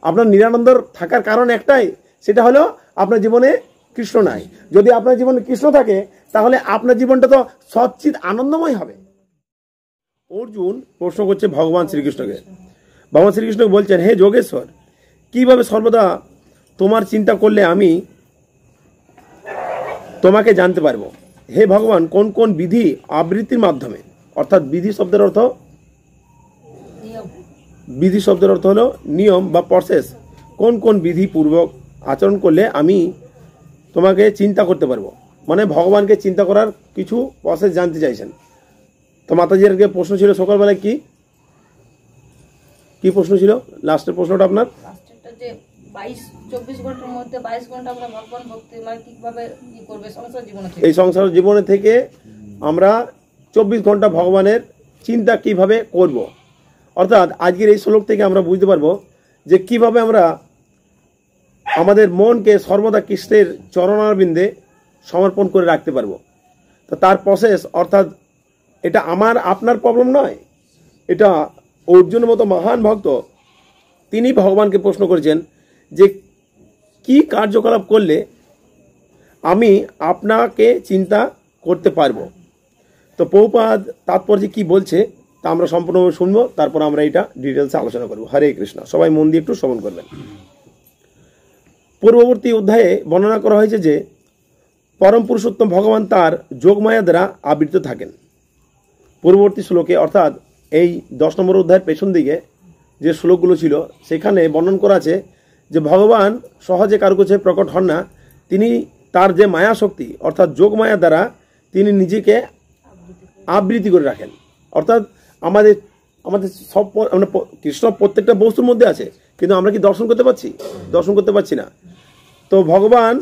আপনার নিরানন্দর থাকার কারণ একটাই, সেটা হলো আপনার জীবনে কৃষ্ণ নাই। যদি আপনার জীবনে কৃষ্ণ থাকে তাহলে আপনার জীবনটা তো সচ্চিত আনন্দময় হবে। অর্জুন প্রশ্ন করছে ভগবান শ্রীকৃষ্ণকে। ভগবান শ্রীকৃষ্ণ বলছেন, হে যোগেশ্বর, কিভাবে সর্বদা তোমার চিন্তা করলে আমি তোমাকে জানতে পারবো? হে ভগবান, কোন কোন বিধি আবৃত্তির মাধ্যমে, অর্থাৎ বিধি শব্দের অর্থ হলো নিয়ম বা প্রসেস, কোন কোন বিধি পূর্বক আচরণ করলে আমি তোমাকে চিন্তা করতে পারবো? মানে ভগবানকে চিন্তা করার কিছু প্রসেস জানতে চাইছেন। তো মাতাজির প্রশ্ন ছিল সকালবেলায় কি কি প্রশ্ন ছিল? লাস্টের প্রশ্নটা আপনার 24 ঘন্টার মধ্যে 22 ঘন্টা আমরা ভগবান ভক্তি মানে কিভাবে কি করবে সংসার জীবনে, এই সংসার জীবনে থেকে আমরা 24 ঘন্টা ভগবানের চিন্তা কিভাবে করব। অর্থাৎ আজকের এই শ্লোক থেকে আমরা বুঝতে পারবো যে কিভাবে আমরা আমাদের মনকে সর্বদা কৃষ্ণের চরণারবিন্দে সমর্পণ করে রাখতে পারবো। তো তার প্রসেস, অর্থাৎ এটা আমার আপনার প্রবলেম নয়, এটা অর্জুনের মতো মহান ভক্ত তিনি ভগবানকে প্রশ্ন করেছেন যে কি কার্যকলাপ করলে আমি আপনাকে চিন্তা করতে পারবো। তো প্রভুপাদ তাৎপর্য কি বলছে তা আমরা সম্পূর্ণভাবে শুনবো, তারপর আমরা এটা ডিটেলসে আলোচনা করবো। হরে কৃষ্ণ। সবাই মন দিয়ে একটু শ্রবণ করবেন। পূর্ববর্তী অধ্যায়ে বর্ণনা করা হয়েছে যে পরম পুরুষোত্তম ভগবান তার যোগমায়া দ্বারা আবৃত থাকেন। পূর্ববর্তী শ্লোকে, অর্থাৎ এই 10 নম্বর অধ্যায়ের পেছন দিকে যে শ্লোকগুলো ছিল সেখানে বর্ণন করা আছে যে ভগবান সহজে কারো কাছে প্রকট হন না, তিনি তার যে মায়া শক্তি অর্থাৎ যোগমায়া দ্বারা তিনি নিজেকে আবৃত্তি করে রাখেন। অর্থাৎ আমাদের সব কৃষ্ণ প্রত্যেকটা বস্তুর মধ্যে আছে, কিন্তু আমরা কি দর্শন করতে পারছি? দর্শন করতে পারছি না। তো ভগবান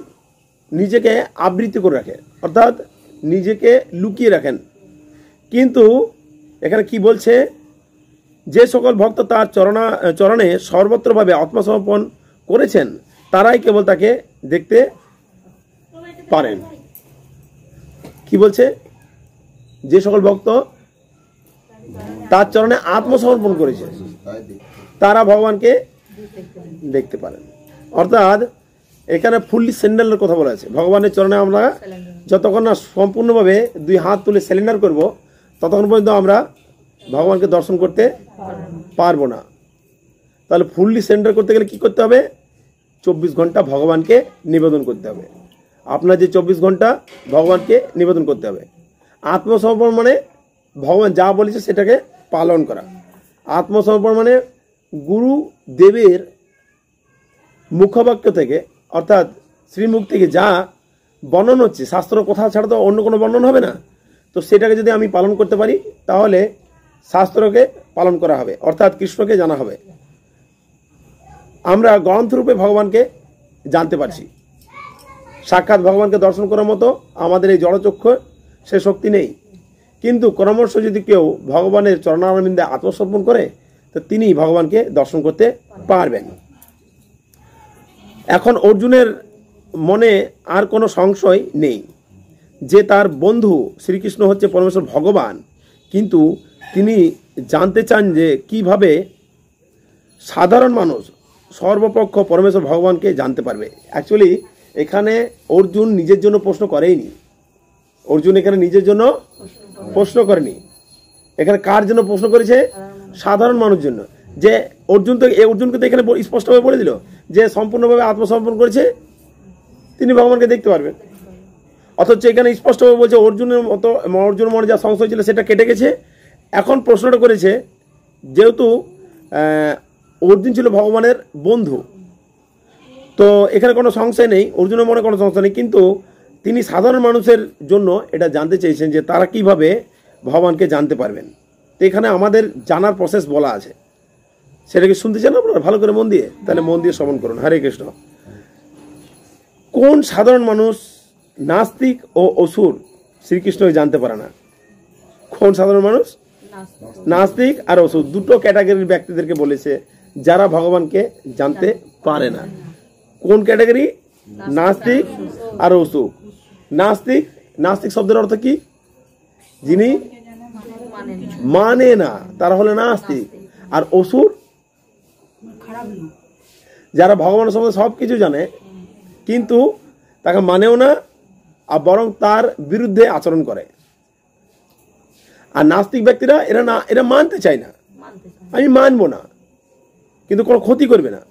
নিজেকে আবৃত্তি করে রাখে, অর্থাৎ নিজেকে লুকিয়ে রাখেন। কিন্তু এখানে কি বলছে, যে সকল ভক্ত তার চরণে সর্বত্রভাবে আত্মসমর্পণ করেছেন তারাই কেবল তাকে দেখতে পারেন। কি বলছে? যে সকল ভক্ত তার চরণে আত্মসমর্পণ করেছে তারা ভগবানকে দেখতে পারেন। অর্থাৎ এখানে ফুললি স্যান্ডেলের কথা বলা আছে। ভগবানের চরণে আমরা যতক্ষণ না সম্পূর্ণভাবে 2 হাত তুলে স্যালেন্ডার করব ততক্ষণ পর্যন্ত আমরা ভগবানকে দর্শন করতে পারবো না। তাহলে ফুললি স্যারেন্ডার করতে গেলে কি করতে হবে? 24 ঘন্টা ভগবানকে নিবেদন করতে হবে। আপনার যে 24 ঘন্টা ভগবানকে নিবেদন করতে হবে। আত্মসমর্পণ মানে ভগবান যা বলেছে সেটাকে পালন করা। আত্মসমর্পণ মানে গুরু দেবের মুখবাক্য থেকে, অর্থাৎ শ্রীমুখ থেকে যা বর্ণন হচ্ছে, শাস্ত্র কথা ছাড়া তো অন্য কোনো বর্ণন হবে না। তো সেটাকে যদি আমি পালন করতে পারি তাহলে শাস্ত্রকে পালন করা হবে, অর্থাৎ কৃষ্ণকে জানা হবে। আমরা গ্রন্থরূপে ভগবানকে জানতে পারছি। সাক্ষাৎ ভগবানকে দর্শন করার মতো আমাদের এই জড়চক্ষু সে শক্তি নেই। কিন্তু ক্রমশ যদি কেউ ভগবানের চরণারবিন্দে আত্মসমর্পণ করে তো তিনি ভগবানকে দর্শন করতে পারবেন। এখন অর্জুনের মনে আর কোনো সংশয় নেই যে তার বন্ধু শ্রীকৃষ্ণ হচ্ছে পরমেশ্বর ভগবান, কিন্তু তিনি জানতে চান যে কিভাবে সাধারণ মানুষ সর্বপক্ষ পরমেশ্বর ভগবানকে জানতে পারবে। অ্যাকচুয়ালি এখানে অর্জুন নিজের জন্য প্রশ্ন করেইনি। অর্জুন এখানে নিজের জন্য প্রশ্ন করেনি। এখানে কার জন্য প্রশ্ন করেছে? সাধারণ মানুষের জন্য। যে অর্জুনকে তো এখানে স্পষ্টভাবে বলে দিল যে সম্পূর্ণভাবে আত্মসমর্পণ করেছে তিনি ভগবানকে দেখতে পারবেন। অথচ এখানে স্পষ্টভাবে বলছে অর্জুনের মনে যা সংশয় ছিল সেটা কেটে গেছে। এখন প্রশ্নটা করেছে, যেহেতু অর্জুন ছিল ভগবানের বন্ধু, তো এখানে কোনো সংশয় নেই, অর্জুনের মনে কোনো সংশয় নেই, কিন্তু তিনি সাধারণ মানুষের জন্য এটা জানতে চেয়েছেন যে তারা কিভাবে ভগবানকে জানতে পারবেন। তো এখানে আমাদের জানার প্রসেস বলা আছে, সেটাকে শুনতে চান আপনারা ভালো করে মন দিয়ে? তাহলে মন দিয়ে শ্রবণ করুন। হরে কৃষ্ণ। কোন সাধারণ মানুষ নাস্তিক ও অসুর শ্রীকৃষ্ণকে জানতে পারে না? কোন সাধারণ মানুষ? নাস্তিক আর অসুর, দুটো ক্যাটাগরির ব্যক্তিদেরকে বলেছে যারা ভগবানকে জানতে পারে না। কোন ক্যাটাগরি? নাস্তিক আর অসুর। নাস্তিক শব্দের অর্থ কি? যিনি মানে না, তারা হলো নাস্তিক। আর অসুর যারা ভগবানের সম্বন্ধে সব কিছু জানে কিন্তু তাকে মানেও না, আর বরং তার বিরুদ্ধে আচরণ করে। আর নাস্তিক ব্যক্তিরা এরা মানতে চায় না, মানতে চায় না। আমি মানবো না, কিন্তু কোনো ক্ষতি করবে না,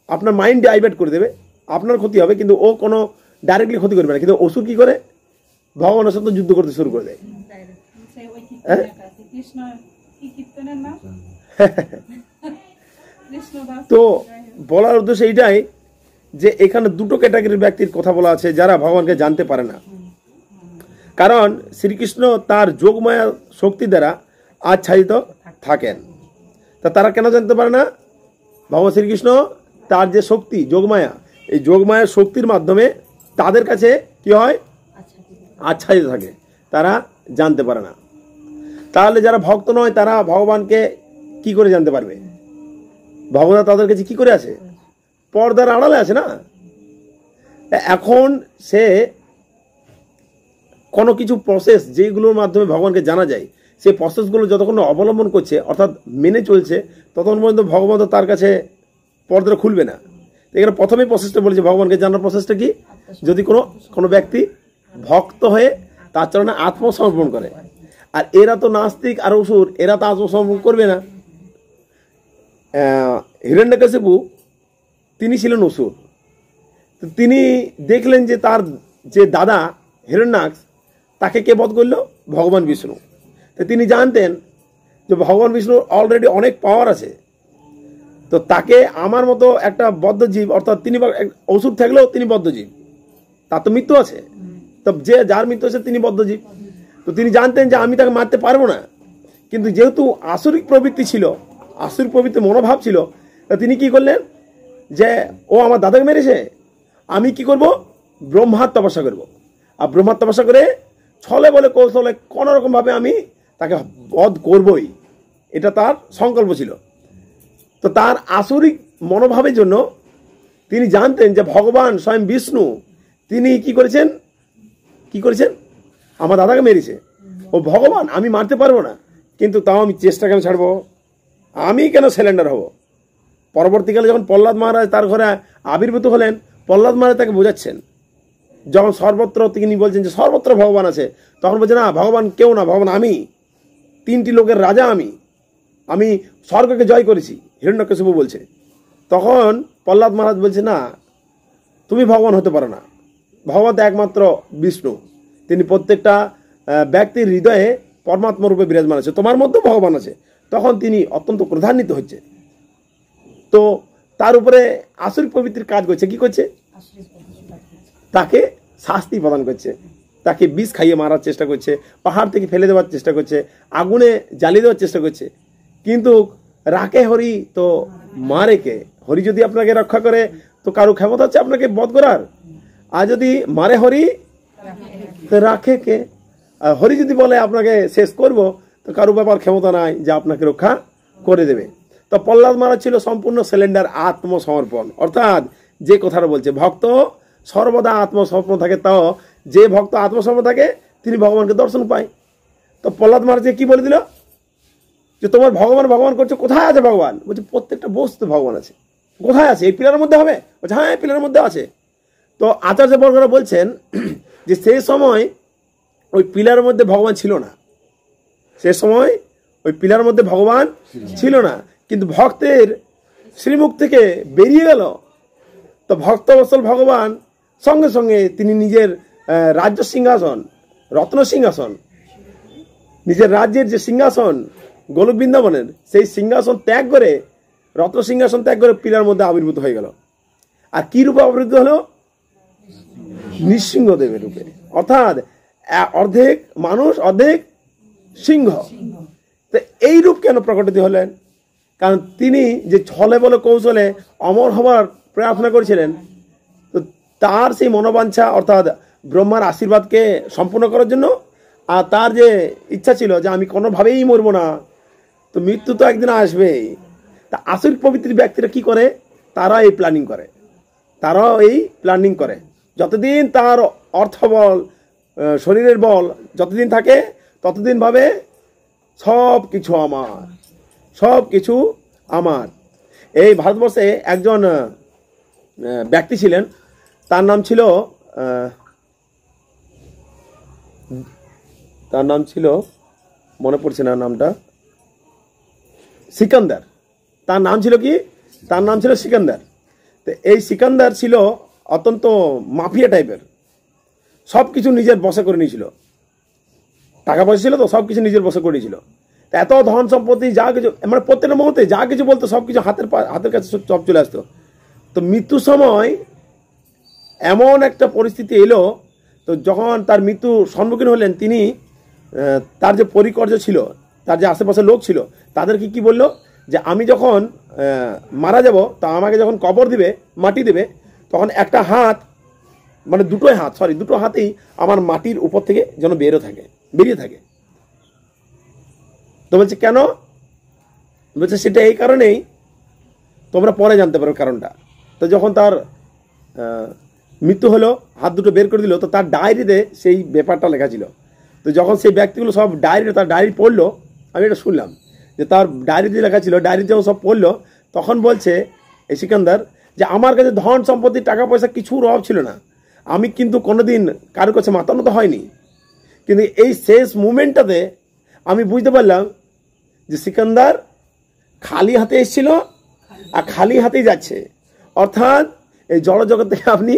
আপনার মাইন্ড ডাইভার্ট করে দেবে, আপনার ক্ষতি হবে কিন্তু ও কোনো ডাইরেক্টলি ক্ষতি করবে না। কিন্তু অসুর কি করে, ভগবানের সাথে যুদ্ধ করতে শুরু করে দেয়। তো বলার উদ্দেশ্য এইটাই যে এখানে দুটো ক্যাটাগরির ব্যক্তির কথা বলা আছে যারা ভগবানকে জানতে পারে না। কারণ শ্রীকৃষ্ণ তার যোগমায়া শক্তি দ্বারা আচ্ছাদিত থাকেন। তা তারা কেন জানতে পারে না? ভগবান শ্রীকৃষ্ণ তার যে শক্তি যোগমায়া, এই যোগমায়ার শক্তির মাধ্যমে তাদের কাছে কি হয়, আচ্ছাদিত থাকে, তারা জানতে পারে না। তাহলে যারা ভক্ত নয় তারা ভগবানকে কি করে জানতে পারবে? ভগবান তাদের কাছে কি করে আছে? পর্দার আড়ালে আছে না। এখন সে কোনো কিছু প্রসেস যেগুলোর মাধ্যমে ভগবানকে জানা যায়, সেই প্রসেসগুলো যতক্ষণ অবলম্বন করছে অর্থাৎ মেনে চলছে, ততক্ষণ পর্যন্ত ভগবান তার কাছে পর্দাটা খুলবে না। এখানে প্রথমেই প্রসেসটা বলেছে, ভগবানকে জানার প্রসেসটা কি? যদি কোনো ব্যক্তি ভক্ত হয়ে তার চরণে আত্মসমর্পণ করে। আর এরা তো নাস্তিক আর অসুর, এরা তো আত্মসমর্পণ করবে না। হিরণ্যকশিপু তিনি ছিলেন অসুর। তো তিনি দেখলেন যে তার যে দাদা হিরণ্যাক্ষ তাকে কে বধ করলো? ভগবান বিষ্ণু। তো তিনি জানতেন যে ভগবান বিষ্ণুর অলরেডি অনেক পাওয়ার আছে, তো তাকে আমার মতো একটা বদ্ধজীব, অর্থাৎ তিনি অসুর থাকলেও তিনি বদ্ধজীব, তার তো মৃত্যু আছে, তো যে যার মৃত্যু আছে তিনি বদ্ধজীব। তো তিনি জানতেন যে আমি তাকে মারতে পারবো না, কিন্তু যেহেতু আসরিক প্রবৃত্তি ছিল, আসরিক প্রবৃত্তি মনোভাব ছিল, তিনি কি করলেন যে ও আমার দাদাকে মেরেছে, আমি কি করব? ব্রহ্মার তপস্যা করব। আর ব্রহ্মার তপস্যা করে ছলে বলে কৌশলে কোনো রকম ভাবে আমি তাকে বধ করবই, এটা তার সংকল্প ছিল। তো তার আসরিক মনোভাবের জন্য তিনি জানতেন যে ভগবান স্বয়ং বিষ্ণু তিনি কি করেছেন আমার দাদাকে মেরেছে। ও ভগবান, আমি মারতে পারবো না, কিন্তু তাও আমি চেষ্টা কেন ছাড়বো, আমি কেন সিলিন্ডার হব? পরবর্তীকালে যখন প্রহ্লাদ মহারাজ তার ঘরে আবির্ভূত হলেন, প্রহ্লাদ মহারাজ তাকে বোঝাচ্ছেন, যখন সর্বত্র তিনি বলছেন যে সর্বত্র ভগবান আছে, তখন বলছে না, ভগবান কেউ না, ভগবান আমি, 3টি লোকের রাজা আমি স্বর্গকে জয় করেছি, হিরণ্যকশিপু বলছে। তখন প্রহ্লাদ মহারাজ বলছে না, তুমি ভগবান হতে পারো না, ভগবান তো একমাত্র বিষ্ণু, তিনি প্রত্যেকটা ব্যক্তির হৃদয়ে পরমাত্মা রূপে বিরাজমান আছে, তোমার মধ্যেও ভগবান আছে। তখন তিনি অত্যন্ত ক্রোধান্বিত হচ্ছে। তো তার উপরে আসরিক প্রবৃত্তির কাজ করছে, কি করছে? তাকে শাস্তি প্রদান করছে, তাকে বিষ খাইয়ে মারার চেষ্টা করছে, পাহাড় থেকে ফেলে দেওয়ার চেষ্টা করছে, আগুনে জ্বালিয়ে দেওয়ার চেষ্টা করছে। কিন্তু রাখে হরি তো মারে কে? হরি যদি আপনাকে রক্ষা করে তো কারো ক্ষমতা আছে আপনাকে বধ করার? আর যদি মারে হরি তো রাখে কে? আর হরি যদি বলে আপনাকে শেষ করব, তো কারো ব্যাপার ক্ষমতা নাই যে আপনাকে রক্ষা করে দেবে। তো প্রহ্লাদ মহারাজ ছিল সম্পূর্ণ সিলিন্ডার, আত্মসমর্পণ। অর্থাৎ যে কথাটা বলছে, ভক্ত সর্বদা আত্মসমর্পণ থাকে, তাও যে ভক্ত আত্মসমর্পণ থাকে তিনি ভগবানকে দর্শন পায়। তো প্রহ্লাদ মহারাজকে কি বলে দিল যে তোমার ভগবান করছো, কোথায় আছে ভগবান? বলছে প্রত্যেকটা বস্তু ভগবান আছে। কোথায় আছে? এই পিলারের মধ্যে হবে? বলছে হ্যাঁ, এই পিলারের মধ্যে আছে। তো আচার্য বর্গরা বলছেন যে সেই সময় ওই পিলারের মধ্যে ভগবান ছিল না, সে সময় ওই পিলারের মধ্যে ভগবান ছিল না, কিন্তু ভক্তের শ্রীমুখ থেকে বেরিয়ে গেল। তো ভক্তবৎসল ভগবান সঙ্গে সঙ্গে তিনি নিজের রাজ্য সিংহাসন, রত্ন সিংহাসন, নিজের রাজ্যের যে সিংহাসন গোলক বৃন্দাবনের, সেই সিংহাসন ত্যাগ করে, রত্ন সিংহাসন ত্যাগ করে পিলার মধ্যে আবির্ভূত হয়ে গেল। আর কি রূপে আবির্ভূত হলো? নৃসিংহদেবের রূপে। অর্থাৎ অর্ধেক মানুষ অর্ধেক সিংহ। তো এই রূপ কেন প্রকটিত হলেন? কারণ তিনি যে ছলে বলে কৌশলে অমর হবার প্রার্থনা করেছিলেন, তো তার সেই মনোবাঞ্ছা অর্থাৎ ব্রহ্মার আশীর্বাদকে সম্পূর্ণ করার জন্য, আর তার যে ইচ্ছা ছিল যে আমি কোনোভাবেই মরবো না, তো মৃত্যু তো একদিন আসবেই। তা আসরিক প্রবৃত্তির ব্যক্তিরা কি করে? তারা এই প্ল্যানিং করে, যতদিন তার অর্থ বল, শরীরের বল যতদিন থাকে, ততদিন ভাবে সব কিছু আমার। এই ভারতবর্ষে একজন ব্যক্তি ছিলেন, তার নাম ছিল মনে পড়ছে না নামটা, সিকান্দার। তার নাম ছিল কি? তার নাম ছিল সিকান্দার। তো এই সিকান্দার ছিল অত্যন্ত মাফিয়া টাইপের, সব কিছু নিজের বশে করে নিয়েছিল। টাকা পয়সা ছিল তো, সব কিছু নিজের বশে করে নিয়েছিল। এত ধন সম্পত্তি, যা কিছু, মানে প্রত্যেকটা মুহূর্তে যা কিছু বলতো সব কিছু হাতের কাছে সব চলে আসতো। তো মৃত্যুর সময় এমন একটা পরিস্থিতি এলো, তো যখন তার মৃত্যু সম্মুখীন হলেন, তিনি তার যে পরিকর্য ছিল, তার যে আশেপাশে লোক ছিল, তাদেরকে কি বলল যে আমি যখন মারা যাব, তা আমাকে যখন কবর দিবে, মাটি দেবে, তখন একটা হাত, মানে দুটো হাতেই আমার মাটির উপর থেকে যেন বেরিয়ে থাকে। তো বলছে কেন? বলছে সেটা এই কারণেই, তোমরা পরে জানতে পারো কারণটা। তো যখন তার মৃত্যু হলো, হাত দুটো বের করে দিল, তো তার ডায়েরিতে সেই ব্যাপারটা লেখা ছিল। তো যখন সেই ব্যক্তিগুলো সব তার ডায়েরি পড়লো, আমি এটা শুনলাম যে তার ডায়েরিতে লেখা ছিল, ডায়েরিতে যখন সব পড়লো, তখন বলছে এই সিকান্দার যে আমার কাছে ধন সম্পত্তি টাকা পয়সা কিছুর অভাব ছিল না, আমি কিন্তু কোনোদিন কারোর কাছে মাথা নত হয়নি। কিন্তু এই শেষ মুমেন্টটাতে আমি বুঝতে পারলাম যে সিকান্দার খালি হাতে এসেছিল আর খালি হাতেই যাচ্ছে। অর্থাৎ এই জড়জগৎ থেকে আপনি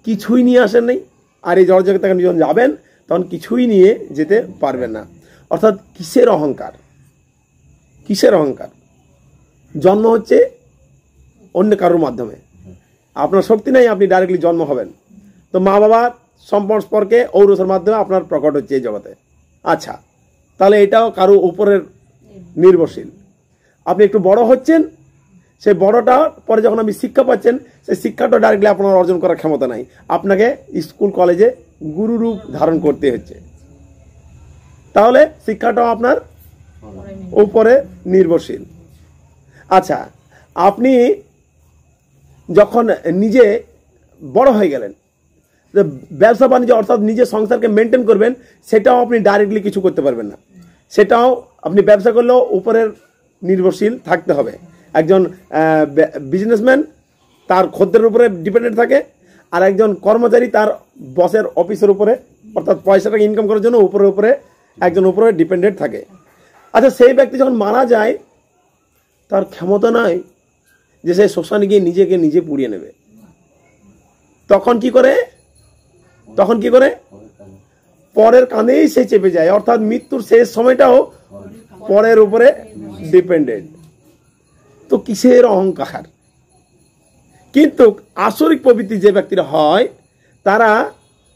কিছুই নিয়ে আসেন নাই, আর এই জড়জগৎ থেকে আপনি যখন যাবেন তখন কিছুই নিয়ে যেতে পারবেন না। অর্থাৎ কিসের অহংকার? জন্ম হচ্ছে অন্য কারোর মাধ্যমে, আপনার শক্তি নাই, আপনি ডাইরেক্টলি জন্ম হবেন। তো মা বাবার সম্পর্কে ঔরসের মাধ্যমে আপনার প্রকট হচ্ছে এই জগতে। আচ্ছা, তাহলে এটাও কারো উপরের নির্ভরশীল। আপনি একটু বড় হচ্ছেন, সেই বড়টা পরে যখন আপনি শিক্ষা পাচ্ছেন, সেই শিক্ষাটা ডাইরেক্টলি আপনার অর্জন করার ক্ষমতা নাই, আপনাকে স্কুল কলেজে গুরুরূপ ধারণ করতে হচ্ছে। তাহলে শিক্ষাটাও আপনার উপরে নির্ভরশীল। আচ্ছা, আপনি যখন নিজে বড় হয়ে গেলেন, ব্যবসা বাণিজ্য অর্থাৎ নিজের সংসারকে মেনটেন করবেন, সেটাও আপনি ডাইরেক্টলি কিছু করতে পারবেন না। সেটাও আপনি ব্যবসা করলেও উপরের নির্ভরশীল থাকতে হবে। একজন বিজনেসম্যান তার খদ্দের উপরে ডিপেন্ডেন্ট থাকে, আর একজন কর্মচারী তার বসের অফিসের উপরে, অর্থাৎ পয়সাটাকে ইনকাম করার জন্য উপরে একজন উপরে ডিপেন্ডেন্ট থাকে। আচ্ছা, সেই ব্যক্তি যখন মারা যায়, তার ক্ষমতা নাই যে সে শ্মশানে গিয়ে নিজেকে নিজে পুড়িয়ে নেবে। তখন কি করে? পরের কাঁধেই সে চেপে যায়। অর্থাৎ মৃত্যুর শেষ সময়টাও পরের উপরে ডিপেন্ডেন্ট। তো কিসের অহংকার? কিন্তু আসরিক প্রবৃত্তি যে ব্যক্তিরা হয়, তারা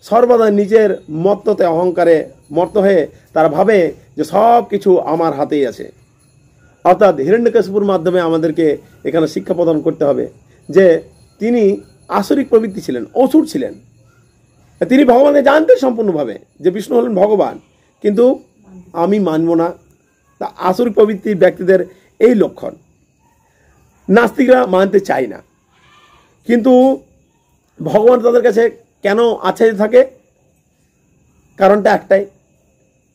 সর্বদা নিজের মত্ততে অহংকারে মত্ত হয়ে তারা ভাবে যে সব কিছু আমার হাতেই আছে। অর্থাৎ হিরণ্যকশিপুর মাধ্যমে আমাদেরকে এখানে শিক্ষা প্রদান করতে হবে যে তিনি আসরিক প্রবৃত্তি ছিলেন, অসুর ছিলেন। তিনি ভগবানকে জানতেন সম্পূর্ণভাবে যে বিষ্ণু হলেন ভগবান, কিন্তু আমি মানব না। তা আসরিক প্রবৃত্তির ব্যক্তিদের এই লক্ষণ। নাস্তিকরা মানতে চায় না, কিন্তু ভগবান তাদের কাছে কেন আচ্ছাদিত থাকে? কারণটা একটাই,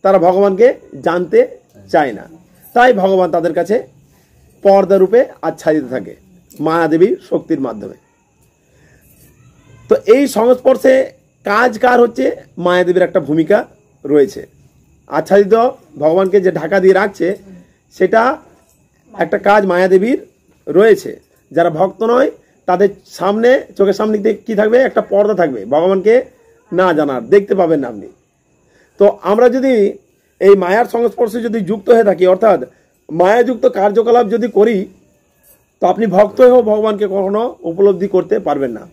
তারা ভগবানকে জানতে চায় না, তাই ভগবান তাদের কাছে পর্দা রূপে আচ্ছাদিত থাকে মায়াদেবীর শক্তির মাধ্যমে। তো এই সংস্পর্শে কাজ কার হচ্ছে? মায়াদেবীর একটা ভূমিকা রয়েছে। আচ্ছাদিত ভগবানকে যে ঢাকা দিয়ে রাখছে, সেটা একটা কাজ মায়াদেবীর রয়েছে। যারা ভক্ত নয়, তাদের সামনে, চোখের সামনে কি থাকবে? একটা পর্দা থাকবে, ভগবানকে না জানার, দেখতে পাবেন না আপনি। তো আমরা যদি এই মায়ার সংস্পর্শে যদি যুক্ত হয়ে থাকি, অর্থাৎ মায়াযুক্ত কার্যকলাপ যদি করি, তো আপনি ভক্ত হয়েও ভগবানকে কখনো উপলব্ধি করতে পারবেন না।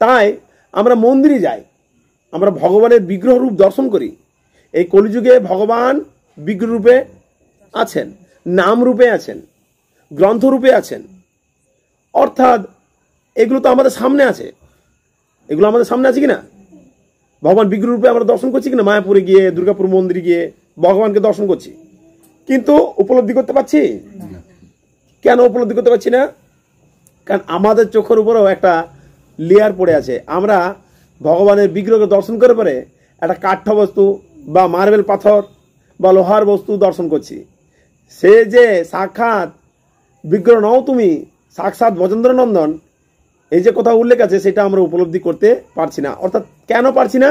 তাই আমরা মন্দিরে যাই, আমরা ভগবানের বিগ্রহ রূপ দর্শন করি। এই কলিযুগে ভগবান বিগ্রহ রূপে আছেন, নাম রূপে আছেন, গ্রন্থ রূপে আছেন। অর্থাৎ এগুলো তো আমাদের সামনে আছে, এগুলো আমাদের সামনে আছে কিনা? ভগবান বিগ্রহ রূপে আমরা দর্শন করছি কিনা? মায়াপুরে গিয়ে, দুর্গাপুর মন্দিরে গিয়ে ভগবানকে দর্শন করছি, কিন্তু উপলব্ধি করতে পারছি? কেন উপলব্ধি করতে পারছি না? কারণ আমাদের চোখের উপরেও একটা লেয়ার পড়ে আছে। আমরা ভগবানের বিগ্রহকে দর্শন করে পরে একটা কাঠ বস্তু বা মার্বেল পাথর বা লোহার বস্তু দর্শন করছি। সে যে সাক্ষাৎ বিগ্রহ নও তুমি, সাক্ষাৎ ব্রজেন্দ্র নন্দন, এই যে কথা উল্লেখ আছে সেটা আমরা উপলব্ধি করতে পারছি না। অর্থাৎ কেন পারছি না?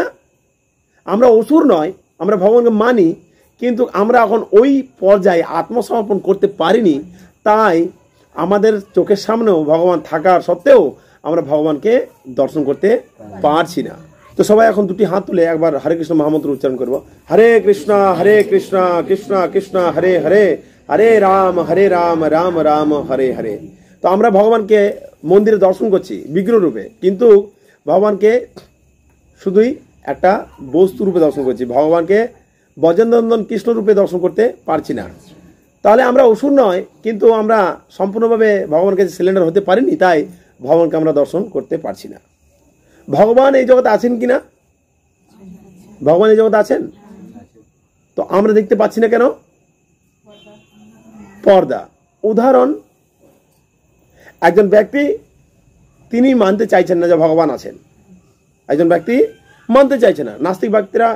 আমরা অসুর নয়, আমরা ভগবানকে মানি, কিন্তু আমরা এখন ওই পর্যায়ে আত্মসমর্পণ করতে পারিনি। তাই আমাদের চোখের সামনেও ভগবান থাকার সত্ত্বেও আমরা ভগবানকে দর্শন করতে পারছি না। তো সবাই এখন দুটি হাত তুলে একবার হরে কৃষ্ণ মহামন্ত্র উচ্চারণ করবো। হরে কৃষ্ণ কৃষ্ণ কৃষ্ণ হরে হরে, হরে রাম রাম রাম হরে হরে। তো আমরা ভগবানকে মন্দিরে দর্শন করছি বিগ্রহ রূপে, কিন্তু ভগবানকে শুধুই একটা বস্তু রূপে দর্শন করছি, ভগবানকে ব্রজেন্দ্রনন্দন কৃষ্ণ রূপে দর্শন করতে পারছি না। তাহলে আমরা অসুর নয়, কিন্তু আমরা সম্পূর্ণভাবে ভগবানকে সিলিন্ডার হতে পারিনি, তাই ভগবানকে আমরা দর্শন করতে পারছি না। ভগবান এই জগতে আছেন কিনা? ভগবান এই জগতে আছেন, তো আমরা দেখতে পাচ্ছি না কেন? পর্দা। উদাহরণ, একজন ব্যক্তি তিনি মানতে চাইছেন না যে ভগবান আছেন। একজন ব্যক্তি মানতে চাইছে না। নাস্তিক ব্যক্তিরা,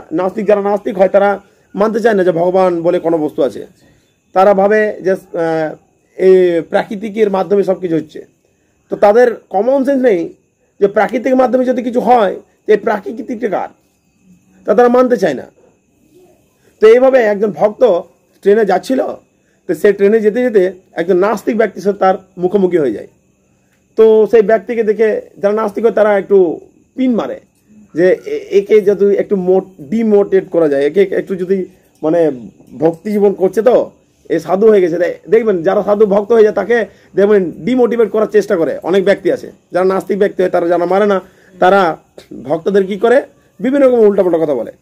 যারা নাস্তিক হয় তারা মানতে চায় না যে ভগবান বলে কোনো বস্তু আছে। তারা ভাবে যে এই প্রাকৃতিকের মাধ্যমে সব কিছু হচ্ছে। তো তাদের কমন সেন্স নেই যে প্রাকৃতিক মাধ্যমে যদি কিছু হয় তো এই প্রাকৃতিকটা কার, তা তারা মানতে চায় না। তো এইভাবে একজন ভক্ত ট্রেনে যাচ্ছিল, তো সে ট্রেনে যেতে যেতে একজন নাস্তিক ব্যক্তির সাথে তার মুখোমুখি হয়ে যায়। তো সেই ব্যক্তিকে দেখে যারা নাস্তিক হয় তারা একটু পিন মারে যে একে যদি একটু ডিমোটিভেট করা যায়, একে একটু যদি মানে ভক্তি জীবন করছে তো এ সাধু হয়ে গেছে। দেখবেন যারা সাধু ভক্ত হয়ে যায় তাকে দেখবেন ডিমোটিভেট করার চেষ্টা করে অনেক ব্যক্তি আছে। যারা নাস্তিক ব্যক্তি হয়, তারা যারা মারে না, তারা ভক্তদের কি করে বিভিন্ন রকম উল্টাপাল্টা কথা বলে।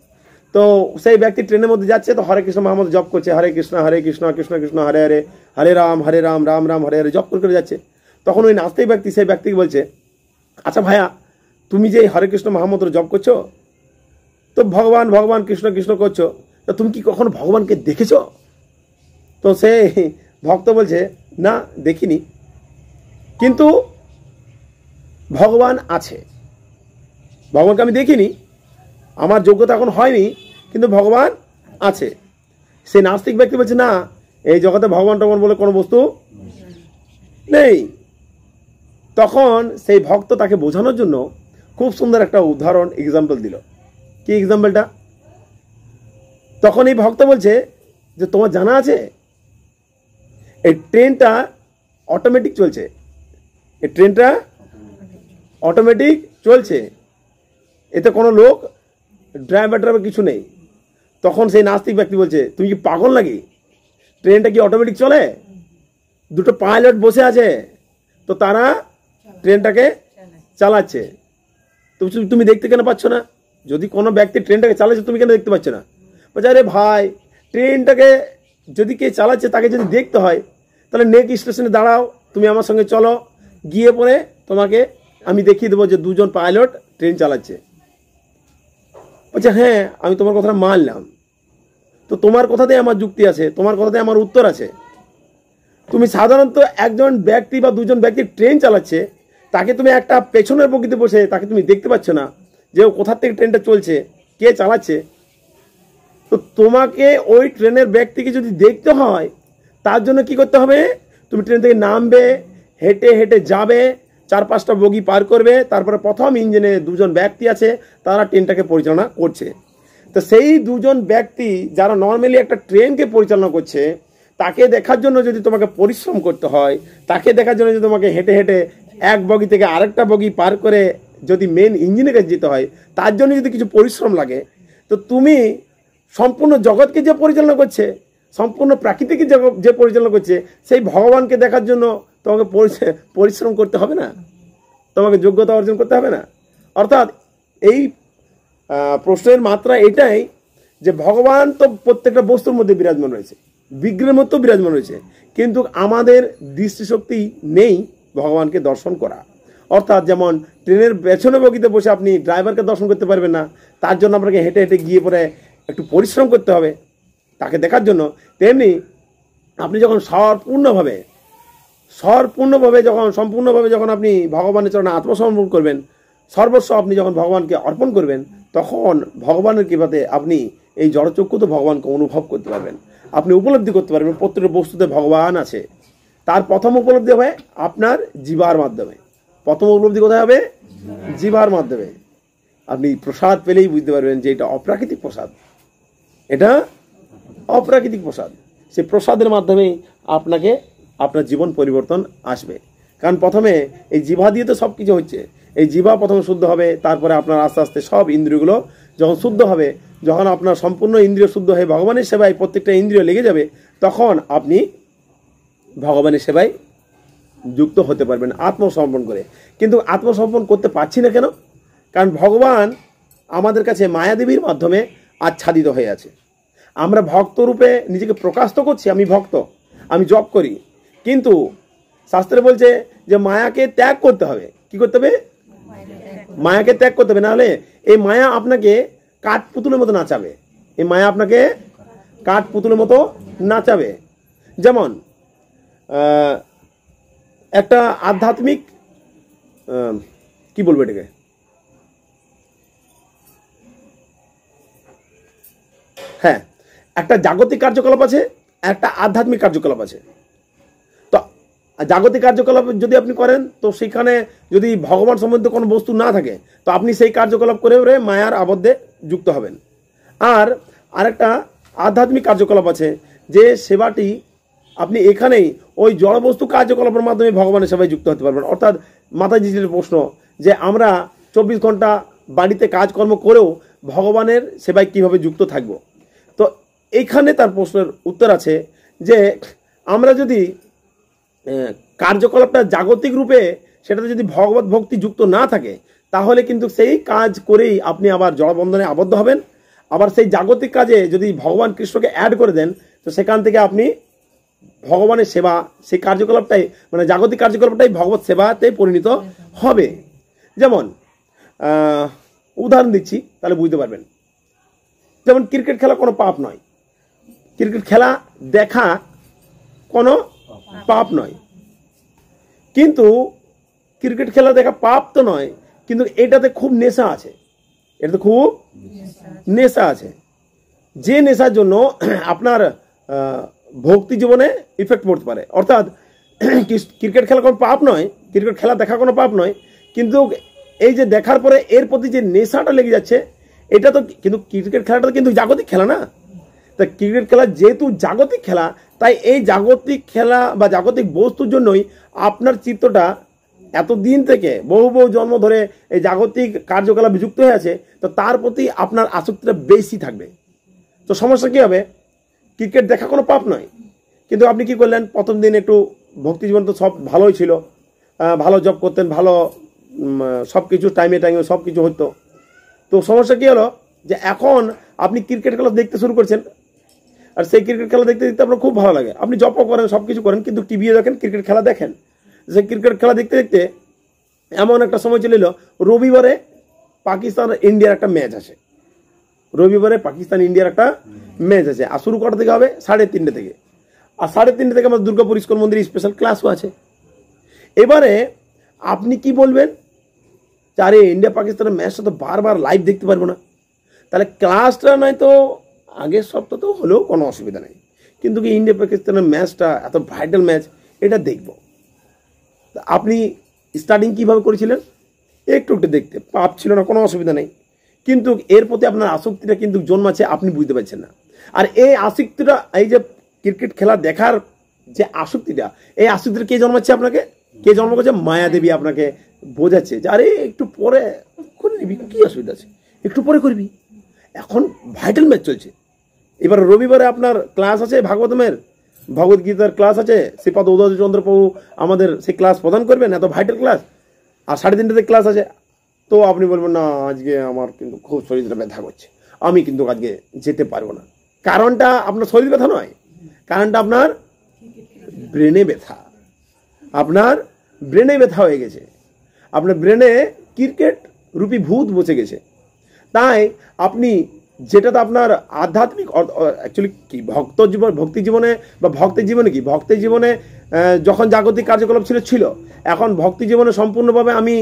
তো সেই ব্যক্তি ট্রেনের মধ্যে যাচ্ছে, তো হরে কৃষ্ণ মহামন্ত্র জপ করছে, হরে কৃষ্ণ কৃষ্ণ কৃষ্ণ হরে হরে, হরে রাম রাম রাম হরে হরে জপ করে যাচ্ছে। তখন ওই নাস্তিক ব্যক্তি সেই ব্যক্তিকে বলছে, আচ্ছা ভাইয়া, তুমি যে হরে কৃষ্ণ মহামন্ত্র জপ করছো, তো ভগবান ভগবান কৃষ্ণ কৃষ্ণ করছো, তো তুমি কি কখনো ভগবানকে দেখেছো? তো সে ভক্ত বলছে, না দেখিনি, কিন্তু ভগবান আছে। ভগবানকে আমি দেখিনি, আমার যোগ্যতা এখন হয়নি, কিন্তু ভগবান আছে। সেই নাস্তিক ব্যক্তি বলছে, না এই জগতে ভগবান টগবান বলে কোনো বস্তু নেই। তখন সেই ভক্ত তাকে বোঝানোর জন্য খুব সুন্দর একটা উদাহরণ এক্সাম্পল দিল। কি এক্সাম্পলটা? তখন এই ভক্ত বলছে যে তোমার জানা আছে এই ট্রেনটা অটোমেটিক চলছে, এই ট্রেনটা অটোমেটিক চলছে, এতে কোনো লোক ড্রাইভার কিছু নেই। তখন সেই নাস্তিক ব্যক্তি বলছে, তুমি কি পাগল নাকি? ট্রেনটা কি অটোমেটিক চলে? দুটো পাইলট বসে আছে, তো তারা ট্রেনটাকে চালাচ্ছে। তুমি দেখতে কেন পাচ্ছ না? যদি কোনো ব্যক্তি ট্রেনটাকে চালাচ্ছে, তুমি কেন দেখতে পাচ্ছ না? বলছে, আরে ভাই, ট্রেনটাকে যদি কে চালাচ্ছে তাকে যদি দেখতে হয়, তাহলে নেক্সট স্টেশনে দাঁড়াও, তুমি আমার সঙ্গে চলো, গিয়ে পরে তোমাকে আমি দেখিয়ে দেবো যে দুজন পাইলট ট্রেন চালাচ্ছে। বলছে, হ্যাঁ আমি তোমার কথাটা মানলাম, তো তোমার কথাতেই আমার যুক্তি আছে, তোমার কথাতে আমার উত্তর আছে। তুমি সাধারণত একজন ব্যক্তি বা দুজন ব্যক্তি ট্রেন চালাচ্ছে, তাকে তুমি একটা পেছনের বগিতে বসে তাকে তুমি দেখতে পাচ্ছ না যে ও কোথার থেকে ট্রেনটা চলছে, কে চালাচ্ছে। তো তোমাকে ওই ট্রেনের ব্যক্তিকে যদি দেখতে হয়, তার জন্য কি করতে হবে? তুমি ট্রেন থেকে নামবে, হেঁটে হেঁটে যাবে, 4-5টা বগি পার করবে, তারপরে প্রথম ইঞ্জিনে দুজন ব্যক্তি আছে, তারা ট্রেনটাকে পরিচালনা করছে। তো সেই দুজন ব্যক্তি যারা নর্মালি একটা ট্রেনকে পরিচালনা করছে, তাকে দেখার জন্য যদি তোমাকে পরিশ্রম করতে হয়, তাকে দেখার জন্য যদি তোমাকে হেঁটে হেঁটে এক বগি থেকে আরেকটা বগি পার করে যদি মেন ইঞ্জিনের কাছে যেতে হয়, তার জন্য যদি কিছু পরিশ্রম লাগে, তো তুমি সম্পূর্ণ জগৎকে যে পরিচালনা করছে, সম্পূর্ণ প্রাকৃতিক যে পরিচালনা করছে, সেই ভগবানকে দেখার জন্য তোমাকে পরিশ্রম করতে হবে না? তোমাকে যোগ্যতা অর্জন করতে হবে না? অর্থাৎ এই প্রশ্নের মাত্রা এটাই যে ভগবান তো প্রত্যেকটা বস্তুর মধ্যে বিরাজমান রয়েছে, বিগ্রহের মধ্যেও বিরাজমান রয়েছে, কিন্তু আমাদের দৃষ্টিশক্তি নেই ভগবানকে দর্শন করা। অর্থাৎ যেমন ট্রেনের পেছনে বগিতে বসে আপনি ড্রাইভারকে দর্শন করতে পারবেন না, তার জন্য আপনাকে হেঁটে হেঁটে গিয়ে পরে একটু পরিশ্রম করতে হবে তাকে দেখার জন্য। তেমনি আপনি যখন সম্পূর্ণভাবে যখন আপনি ভগবানের চরণে আত্মসমর্পণ করবেন, সর্বস্ব আপনি যখন ভগবানকে অর্পণ করবেন, তখন ভগবানের কৃপাতে আপনি এই জড়চক্ষু তো ভগবানকে অনুভব করতে পারবেন, আপনি উপলব্ধি করতে পারবেন প্রত্যেকটা বস্তুতে ভগবান আছে। তার প্রথম উপলব্ধি হবে আপনার জিবার মাধ্যমে, প্রথম উপলব্ধি কোথায় হবে? জিহ্বার মাধ্যমে। আপনি প্রসাদ পেলেই বুঝতে পারবেন যে এটা অপ্রাকৃতিক প্রসাদ, এটা অপ্রাকৃতিক প্রসাদ। সেই প্রসাদের মাধ্যমেই আপনাকে আপনার জীবন পরিবর্তন আসবে। কারণ প্রথমে এই জিহ্বা দিয়ে তো সব কিছু হচ্ছে। এই জিহ্বা প্রথমে শুদ্ধ হবে, তারপরে আপনার আস্তে আস্তে সব ইন্দ্রিয়গুলো যখন শুদ্ধ হবে, যখন আপনার সম্পূর্ণ ইন্দ্রিয় শুদ্ধ হয়ে ভগবানের সেবায় প্রত্যেকটা ইন্দ্রিয় লেগে যাবে, তখন আপনি ভগবানের সেবায় যুক্ত হতে পারবেন আত্মসমর্পণ করে। কিন্তু আত্মসমর্পণ করতে পারছি না কেন? কারণ ভগবান আমাদের কাছে মায়াদেবীর মাধ্যমে আচ্ছাদিত হয়ে আছে। আমরা ভক্ত রূপে নিজেকে প্রকাশ তো করছি, আমি ভক্ত, আমি জপ করি, কিন্তু শাস্ত্রে বলছে যে মায়াকে ত্যাগ করতে হবে। কি করতে হবে? মায়াকে ত্যাগ করতে হবে, নাহলে এই মায়া আপনাকে কাঠ পুতুলের মতো নাচাবে। এই মায়া আপনাকে কাঠ পুতুলের মতো নাচাবে। যেমন একটা আধ্যাত্মিক কি বলবো এটাকে, হ্যাঁ, একটা জাগতিক কার্যকলাপ আছে, একটা আধ্যাত্মিক কার্যকলাপ আছে। তো জাগতিক কার্যকলাপ যদি আপনি করেন, তো সেখানে যদি ভগবান সম্বন্ধে কোনো বস্তু না থাকে, তো আপনি সেই কার্যকলাপ করে মায়ার আবদ্ধে যুক্ত হবেন। আর আরেকটা আধ্যাত্মিক কার্যকলাপ আছে, যে সেবাটি আপনি এখানেই ওই জড়বস্তু কার্যকলাপের মাধ্যমে ভগবানের সেবায় যুক্ত হতে পারবেন। অর্থাৎ মাতাজির প্রশ্ন যে আমরা 24 ঘন্টা বাড়িতে কাজকর্ম করেও ভগবানের সেবায় কিভাবে যুক্ত থাকব। তো এইখানে তার প্রশ্নের উত্তর আছে যে আমরা যদি কার্যকলাপটা জাগতিক রূপে সেটাতে যদি ভগবত ভক্তি যুক্ত না থাকে, তাহলে কিন্তু সেই কাজ করেই আপনি আবার জড়বন্ধনে আবদ্ধ হবেন। আবার সেই জাগতিক কাজে যদি ভগবান কৃষ্ণকে অ্যাড করে দেন, তো সেখান থেকে আপনি ভগবানের সেবা, সেই কার্যকলাপটাই মানে জাগতিক কার্যকলাপটাই ভগবত সেবাতে পরিণত হবে। যেমন উদাহরণ দিচ্ছি, তাহলে বুঝতে পারবেন। যেমন ক্রিকেট খেলা কোনো পাপ নয়, ক্রিকেট খেলা দেখা কোনো পাপ নয়, কিন্তু ক্রিকেট খেলা দেখা পাপ তো নয়, কিন্তু এটাতে খুব নেশা আছে, এটাতে খুব নেশা আছে, যে নেশার জন্য আপনার ভক্তি জীবনে ইফেক্ট পড়তে পারে। অর্থাৎ ক্রিকেট খেলা কোনো পাপ নয়, ক্রিকেট খেলা দেখা কোনো পাপ নয়, কিন্তু এই যে দেখার পরে এর প্রতি যে নেশাটা লেগে যাচ্ছে, এটা তো, কিন্তু ক্রিকেট খেলাটা কিন্তু জাগতিক খেলা না। তা ক্রিকেট খেলা যেহেতু জাগতিক খেলা, তাই এই জাগতিক খেলা বা জাগতিক বস্তুর জন্যই আপনার চিত্তটা এতদিন থেকে বহু বহু জন্ম ধরে এই জাগতিক কার্যকলাপে যুক্ত হয়ে আছে, তো তার প্রতি আপনার আসক্তিটা বেশি থাকবে। তো সমস্যা কী হবে? ক্রিকেট দেখা কোনো পাপ নয়, কিন্তু আপনি কি করলেন, প্রথম দিন একটু ভক্তি জীবন তো সব ভালোই ছিল, ভালো জব করতেন, ভালো সব কিছু টাইমে টাইমে সব কিছু হতো। তো সমস্যা কী হলো যে এখন আপনি ক্রিকেট খেলা দেখতে শুরু করছেন, আর সেই ক্রিকেট খেলা দেখতে দেখতে আপনার খুব ভালো লাগে, আপনি জবও করেন, সব কিছু করেন, কিন্তু টিভিও দেখেন, ক্রিকেট খেলা দেখেন। সেই ক্রিকেট খেলা দেখতে দেখতে এমন একটা সময় চলে এলো, রবিবারে পাকিস্তান ইন্ডিয়ার একটা ম্যাচ আছে, রবিবারে পাকিস্তান ইন্ডিয়ার একটা ম্যাচ আছে, আর শুরু কটা থেকে হবে 3:30 থেকে, আর 3:30 থেকে আমাদের দুর্গাপুর ইস্কন মন্দিরে স্পেশাল ক্লাসও আছে। এবারে আপনি কি বলবেন, আরে ইন্ডিয়া পাকিস্তানের ম্যাচটা তো বারবার লাইভ দেখতে পারবো না, তাহলে ক্লাসটা নয় তো আগের সপ্তাহ তো হলেও কোনো অসুবিধা নেই, কিন্তু কি ইন্ডিয়া পাকিস্তানের ম্যাচটা এত ভাইটাল ম্যাচ, এটা দেখব। আপনি স্টার্টিং কিভাবে করেছিলেন? একটু একটু দেখতে, পাপ ছিল না, কোনো অসুবিধা নেই, কিন্তু এর প্রতি আপনার আসক্তিটা কিন্তু জন্মাচ্ছে, আপনি বুঝতে পারছেন না। আর এই আসক্তিটা, এই যে ক্রিকেট খেলা দেখার যে আসক্তিটা, এই আসক্তিটা কে জন্মাচ্ছে আপনাকে? কে জন্ম করছে? মায়াদেবী আপনাকে বোঝাচ্ছে যে আরে একটু পরে করে নিবি, কি অসুবিধা আছে, একটু পরে করবি, এখন ভাইটাল ম্যাচ চলছে। এবার রবিবারে আপনার ক্লাস আছে ভাগবতমের, ভগবদ্গীতার ক্লাস আছে, শ্রীপাদ উদয়চন্দ্র প্রভু আমাদের সেই ক্লাস প্রদান করবেন, এত ভাইটাল ক্লাস, আর 3:30 ক্লাস আছে। তো আপনি বলবেন না, আজকে আমার কিন্তু খুব শরীরটা ব্যথা করছে, আমি কিন্তু আজকে যেতে পারবো না। কারণটা আপনার শরীর ব্যথা নয়, কারণটা আপনার ব্রেনে ব্যথা, আপনার ব্রেনে ব্যথা হয়ে গেছে, আপনার ব্রেনে ক্রিকেট রূপী ভূত বসে গেছে। তাই আপনি যেটাতে আপনার আধ্যাত্মিক অ্যাকচুয়ালি কি ভক্তি জীবনে বা ভক্তের জীবনে কি, ভক্তের জীবনে যখন জাগতিক কার্যকলাপ ছিল, এখন ভক্তি জীবনে সম্পূর্ণভাবে আমি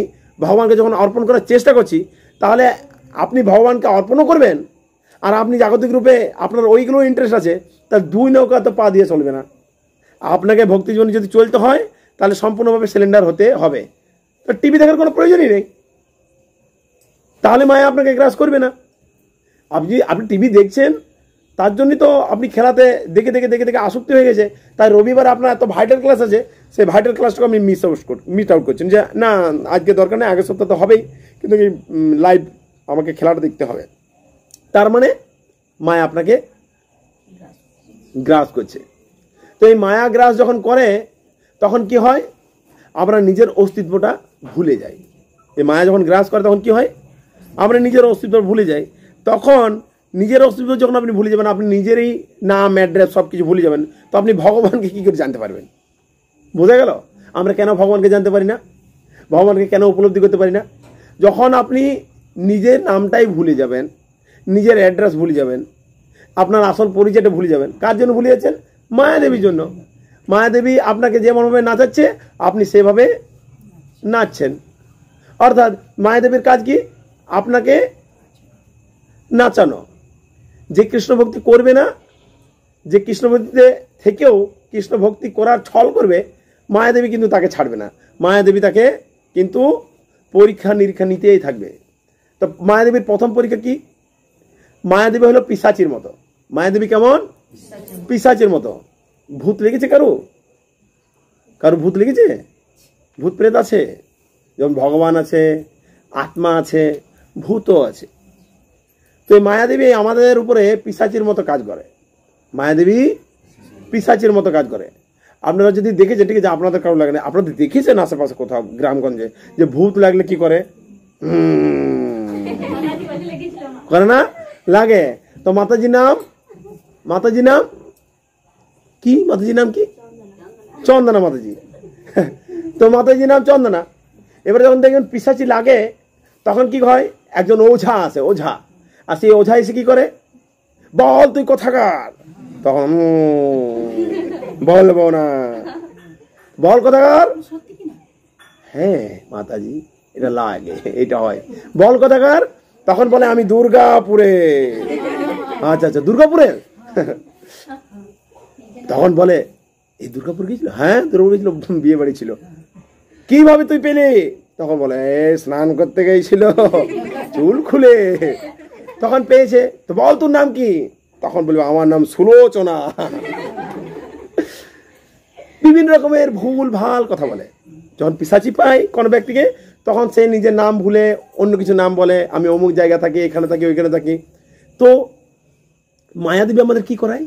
ভগবানকে যখন অর্পণ করার চেষ্টা করছি, তাহলে আপনি ভগবানকে অর্পণও করবেন, আর আপনি জাগতিক রূপে আপনার ওইগুলো ইন্টারেস্ট আছে, তাহলে দুই নৌকা তো পা দিয়ে চলবে না। আপনাকে ভক্তি জীবনে যদি চলতে হয়, তাহলে সম্পূর্ণভাবে সিলিন্ডার হতে হবে। তো টিভি দেখার কোনো প্রয়োজনই নেই, তাহলে মায়া আপনাকে গ্রাস করবে না। আপনি টিভি দেখছেন, তার জন্যই তো আপনি খেলাতে দেখে দেখে দেখে দেখে আসক্তি হয়ে গেছে। তাই রবিবার আপনার এত ভাইটাল ক্লাস আছে, সেই ভাইটাল ক্লাসটাকে আপনি মিস আউট করছেন, যে না আজকে দরকার নেই, আগের সপ্তাহ তো হবেই, কিন্তু এই লাইভ আমাকে খেলাটা দেখতে হবে। তার মানে মায়া আপনাকে গ্রাস করছে। তো এই মায়া গ্রাস যখন করে তখন কি হয়, আমরা নিজের অস্তিত্বটা ভুলে যাই। এই মায়া যখন গ্রাস করে তখন কি হয়, আমরা নিজের অস্তিত্ব ভুলে যাই। তখন নিজের অস্তিত্ব যখন আপনি ভুলে যাবেন, আপনি নিজেরই নাম অ্যাড্রেস সব কিছু ভুলে যাবেন, তো আপনি ভগবানকে কী করে জানতে পারবেন? বোঝা গেল আমরা কেন ভগবানকে জানতে পারি না, ভগবানকে কেন উপলব্ধি করতে পারি না? যখন আপনি নিজের নামটাই ভুলে যাবেন, নিজের অ্যাড্রেস ভুলে যাবেন, আপনার আসল পরিচয়টা ভুলে যাবেন। কার জন্য ভুলে যাচ্ছেন? মায়াদেবীর জন্য। মায়াদেবী আপনাকে যেমনভাবে নাচাচ্ছে আপনি সেভাবে নাচছেন। অর্থাৎ মায়াদেবীর কাজ কি? আপনাকে নাচানো। যে কৃষ্ণ ভক্তি করবে না, যে কৃষ্ণ ভক্তিতে থেকেও কৃষ্ণ ভক্তি করার ছল করবে, মায়াদেবী কিন্তু তাকে ছাড়বে না। মায়াদেবী তাকে কিন্তু পরীক্ষা নিরীক্ষা নিতেই থাকবে। তো মায়াদেবীর প্রথম পরীক্ষা কি? মায়াদেবী হলো পিশাচির মতো। মায়াদেবী কেমন? পিশাচির মতো। ভূত লেগেছে কারো? কারো ভূত লেগেছে? ভূত প্রেত আছে, যেমন ভগবান আছে, আত্মা আছে, ভূতও আছে। তো মায়াদেবী আমাদের উপরে পিশাচির মতো কাজ করে। মায়াদেবী পিশাচির মতো কাজ করে। আপনারা যদি দেখেছেন, ঠিক আছে, আপনাদের কারো লাগে না, আপনাদের দেখেছেন আশেপাশে কোথাও গ্রামগঞ্জে যে ভূত লাগলে কি করে? করে না? লাগে। তো মাতাজির নাম কি? মাতাজির নাম কি? চন্দনা মাতাজি। তো মাতাজির নাম চন্দনা। এবারে যখন দেখবেন পিশাচি লাগে তখন কি হয়, একজন ওঝা আছে, ওঝা, আর সেই ওঝা এসে কি করে, বল তুই কোথাকার, তখন বলবো না, বল কোথাকার। হ্যাঁ মাতাজি, এটা লাগে, এটা হয়, বল কোথাকার। তখন বলে আমি দুর্গাপুরে। আচ্ছা আচ্ছা, দুর্গাপুরে। তখন বলে এই দুর্গাপুর গেছিল? হ্যাঁ দুর্গাপুর গেছিল, বিয়ে বাড়ি ছিল। কিভাবে তুই পেলি? তখন বলে স্নান করতে গেছিল, চুল খুলে, তখন পেয়েছে। তো বল তোর নাম কি? তখন বলবে আমার নাম সুলোচনা। বিভিন্ন রকমের ভুল ভাল কথা বলে। যখন পিশাচি পায় কোনো ব্যক্তিকে, তখন সে নিজের নাম ভুলে অন্য কিছু নাম বলে, আমি অমুক জায়গা থাকি, এখানে থাকি, ওইখানে থাকি। তো মায়াদেবী আমাদের কি করায়,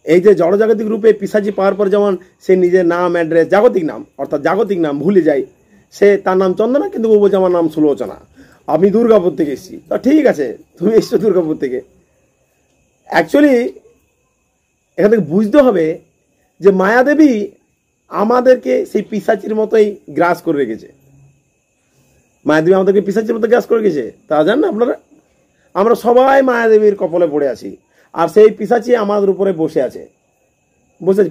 এই যে জড়জাগতিক রূপে পিশাচি পাওয়ার পর যেমন সে নিজের নাম অ্যাড্রেস জাগতিক নাম, অর্থাৎ জাগতিক নাম ভুলে যায়, সে তার নাম চন্দনা, কিন্তু ও বলছে আমার নাম সুলোচনা, আমি দুর্গাপুর থেকে এসেছি। তা ঠিক আছে, তুমি এসছো দুর্গাপুর থেকে। অ্যাকচুয়ালি এখান থেকে বুঝতে হবে যে মায়াদেবী আমাদেরকে সেই পিশাচির মতোই গ্রাস করে রেখেছে। মায়াদেবী আমাদেরকে পিশাচির মতো গ্রাস করে রেখেছে, তা জান না আপনারা? আমরা সবাই মায়াদেবীর কপালে পড়ে আছি, আর সেই পিশাচি আমাদের উপরে বসে আছে।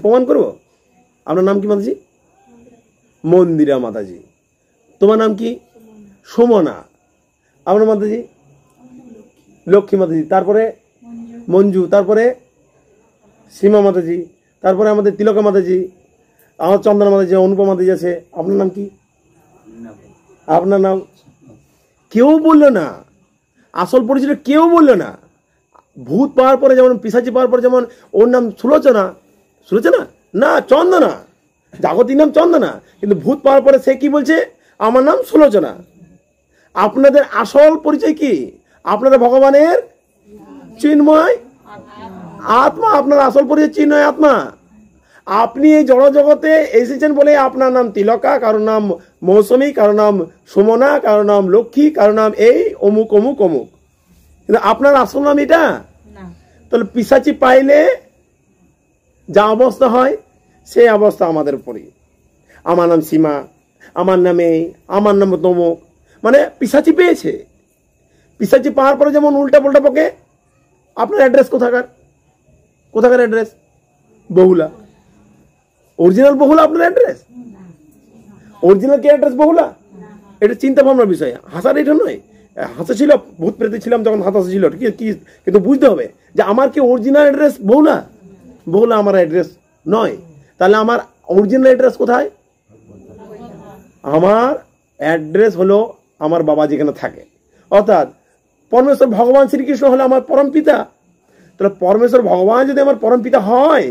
প্রমাণ করবো। আপনার নাম কি মাতাজি? মন্দিরা মাতাজি। তোমার নাম কি? সুমনা। আপনার মাতাজি? লক্ষ্মী মাতাজি। তারপরে মঞ্জু, তারপরে সীমা মাতাজি, তারপরে আমাদের তিলকা মাতাজি, আমার চন্দনা মাতাজি, অনুপমা মাতাজি আছে। আপনার নাম কি? আপনার নাম কেউ বললো না, আসল পরিচয় কেউ বললো না। ভূত পাওয়ার পরে যেমন, পিশাচি পাওয়ার পরে যেমন ওর নাম সুলোচনা, সুলোচনা না চন্দনা, জাগতিক নাম চন্দনা, কিন্তু ভূত পাওয়ার পরে সে কি বলছে, আমার নাম সুলোচনা। আপনাদের আসল পরিচয় কি? আপনারা ভগবানের চিন্ময় আত্মা। আপনার আসল পরিচয় চিন্ময় আত্মা। আপনি এই জড় জগতে এসেছেন বলে আপনার নাম তিলকা, কারোর নাম মৌসুমী, কারোর নাম সুমনা, কারোর নাম লক্ষ্মী, কারোর নাম এই অমুক অমুক অমুক, কিন্তু আপনার আসল নাম এটা। তাহলে পিশাচি পাইলে যা অবস্থা হয় সেই অবস্থা আমাদের উপরে। আমার নাম সীমা, আমার নাম এই, আমার নাম তমুক, মানে পিশাচি পেয়েছে। পিশাচি পাওয়ার পরে যেমন উল্টা পাল্টা পকে। আপনার অ্যাড্রেস কোথাকার? কোথাকার অ্যাড্রেস? বহুলা। অরিজিনাল বহুলা আপনার অ্যাড্রেস? অরিজিনাল কি অ্যাড্রেস বহুলা? এটা চিন্তা ভাবনার বিষয়, হাসার এটা নয়। হাসা ছিল, ভূত প্রেতে ছিলাম যখন হাসা ছিল, ঠিক কি, কিন্তু বুঝতে হবে যে আমার কি অরিজিনাল অ্যাড্রেস বহুলা? বহুলা আমার অ্যাড্রেস নয়। তাহলে আমার অরিজিনাল অ্যাড্রেস কোথায়? আমার অ্যাড্রেস হলো আমার বাবা যেখানে থাকে, অর্থাৎ পরমেশ্বর ভগবান শ্রীকৃষ্ণ হলো আমার পরম পিতা। তাহলে পরমেশ্বর ভগবান যদি আমার পরম পিতা হয়,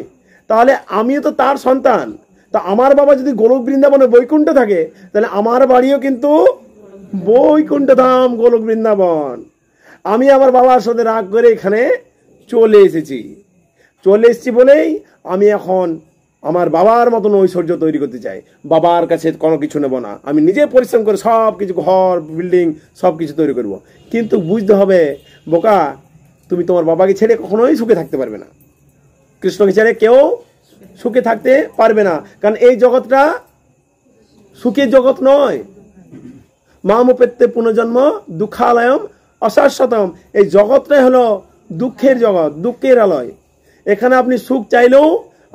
তাহলে আমিও তো তার সন্তান। তা আমার বাবা যদি গোলক বৃন্দাবনে বৈকুণ্ঠে থাকে, তাহলে আমার বাড়িও কিন্তু বৈকুণ্ঠ ধাম, গোলক বৃন্দাবন। আমি আমার বাবার সাথে রাগ করে এখানে চলে এসেছি বলেই আমি এখন আমার বাবার মতন ঐশ্বর্য তৈরি করতে চাই। বাবার কাছে কোনো কিছু নেব না, আমি নিজে পরিশ্রম করে সব কিছু, ঘর, বিল্ডিং সব কিছু তৈরি করব। কিন্তু বুঝতে হবে বোকা, তুমি তোমার বাবাকে ছেড়ে কখনোই সুখে থাকতে পারবে না। কৃষ্ণকে ছেড়ে কেউ সুখে থাকতে পারবে না, কারণ এই জগৎটা সুখের জগৎ নয়। মামোপেত্তে পুনর্জন্ম দুঃখালয়ম অশাশ্বতম, এই জগৎটাই হলো দুঃখের জগৎ, দুঃখের আলয়। এখানে আপনি সুখ চাইলেও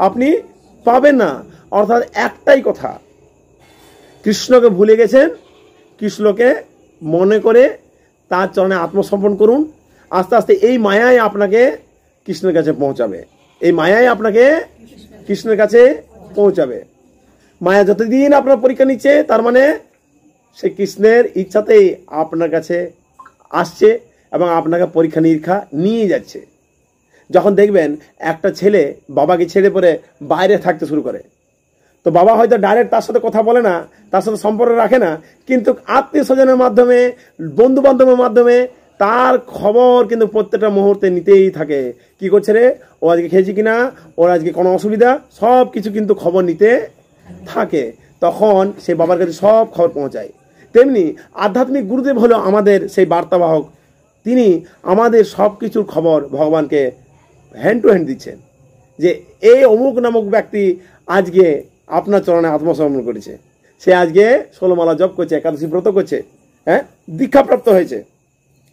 আপনি পাবেন না। অর্থাৎ একটাই কথা, কৃষ্ণকে ভুলে গেছেন, কৃষ্ণকে মনে করে তার চরণে আত্মসমর্পণ করুন। আস্তে আস্তে এই মায়াই আপনাকে কৃষ্ণের কাছে পৌঁছাবে, এই মায়াই আপনাকে কৃষ্ণের কাছে পৌঁছাবে। মায়া যতদিন আপনার পরীক্ষা নিচ্ছে, তার মানে সে কৃষ্ণের ইচ্ছাতেই আপনার কাছে আসছে এবং আপনাকে পরীক্ষা নিরীক্ষা নিয়ে যাচ্ছে। যখন দেখবেন একটা ছেলে বাবাকে ছেড়ে পরে বাইরে থাকতে শুরু করে, তো বাবা হয়তো ডাইরেক্ট তার সাথে কথা বলে না, তার সাথে সম্পর্ক রাখে না, কিন্তু আত্মীয় স্বজনের মাধ্যমে, বন্ধু বান্ধবের মাধ্যমে তার খবর কিন্তু প্রত্যেকটা মুহূর্তে নিতেই থাকে। কি করছে রে, ও আজকে খেয়েছে কিনা, ওর আজকে কোনো অসুবিধা, সব কিছু কিন্তু খবর নিতে থাকে। তখন সে বাবার কাছে সব খবর পৌঁছায়। তেমনি আধ্যাত্মিক গুরুদেব হলো আমাদের সেই বার্তাবাহক, তিনি আমাদের সব কিছুর খবর ভগবানকে হ্যান্ড টু হ্যান্ড দিচ্ছেন, যে এই অমুক নামক ব্যক্তি আজকে আপনার চরণে আত্মসমর্পণ করেছে, সে আজকে 16 মালা জপ করছে, একাদশী ব্রত করছে, হ্যাঁ, দীক্ষাপ্রাপ্ত হয়েছে,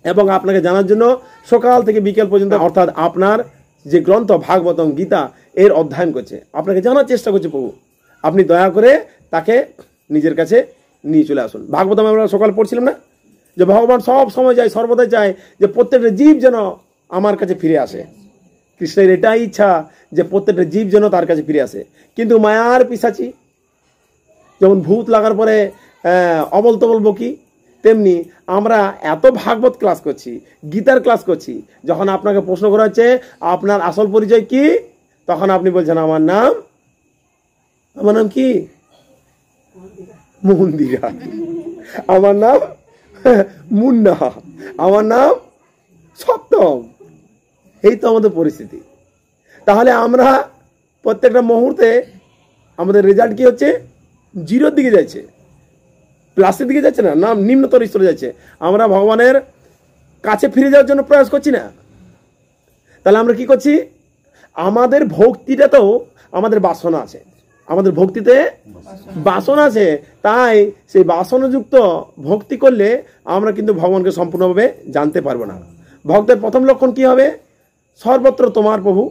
এবং আপনাকে জানার জন্য সকাল থেকে বিকেল পর্যন্ত, অর্থাৎ আপনার যে গ্রন্থ ভাগবতম, গীতা এর অধ্যয়ন করছে, আপনাকে জানার চেষ্টা করছে প্রভু। আপনি দয়া করে তাকে নিজের কাছে নিয়ে চলে আসুন। ভাগবতম আমরা সকাল পড়ছিলাম না, যে ভগবান সব সময় চায়, সর্বদাই চায় যে প্রত্যেকটা জীব যেন আমার কাছে ফিরে আসে। কৃষ্ণের এটাই ইচ্ছা যে প্রত্যেকটা জীব যেন তার কাছে ফিরে আসে। কিন্তু মায়ার পিশাচি যেমন ভূত লাগার পরে অবল তবল বকি, তেমনি আমরা এত ভাগবত ক্লাস করছি, গীতার ক্লাস করছি, যখন আপনাকে প্রশ্ন করা হচ্ছে আপনার আসল পরিচয় কি, তখন আপনি বলছেন আমার নাম কি, মন্দিরা, আমার নাম মুন্না, আমার নাম সপ্তম। এই তো আমাদের পরিস্থিতি। তাহলে আমরা প্রত্যেকটা মুহূর্তে আমাদের রেজাল্ট কি হচ্ছে, জিরোর দিকে যাচ্ছে, প্লাসের দিকে যাচ্ছে না, না নিম্নতর স্তরে যাচ্ছে। আমরা ভগবানের কাছে ফিরে যাওয়ার জন্য প্রয়াস করছি না। তাহলে আমরা কি করছি, আমাদের ভক্তিটাতেও আমাদের বাসনা আছে, আমাদের ভক্তিতে বাসনা আছে, তাই সেই বাসনাযুক্ত ভক্তি করলে আমরা কিন্তু ভগবানকে সম্পূর্ণভাবে জানতে পারবো না। ভক্তের প্রথম লক্ষণ কি হবে, সর্বত্র তোমার প্রভু,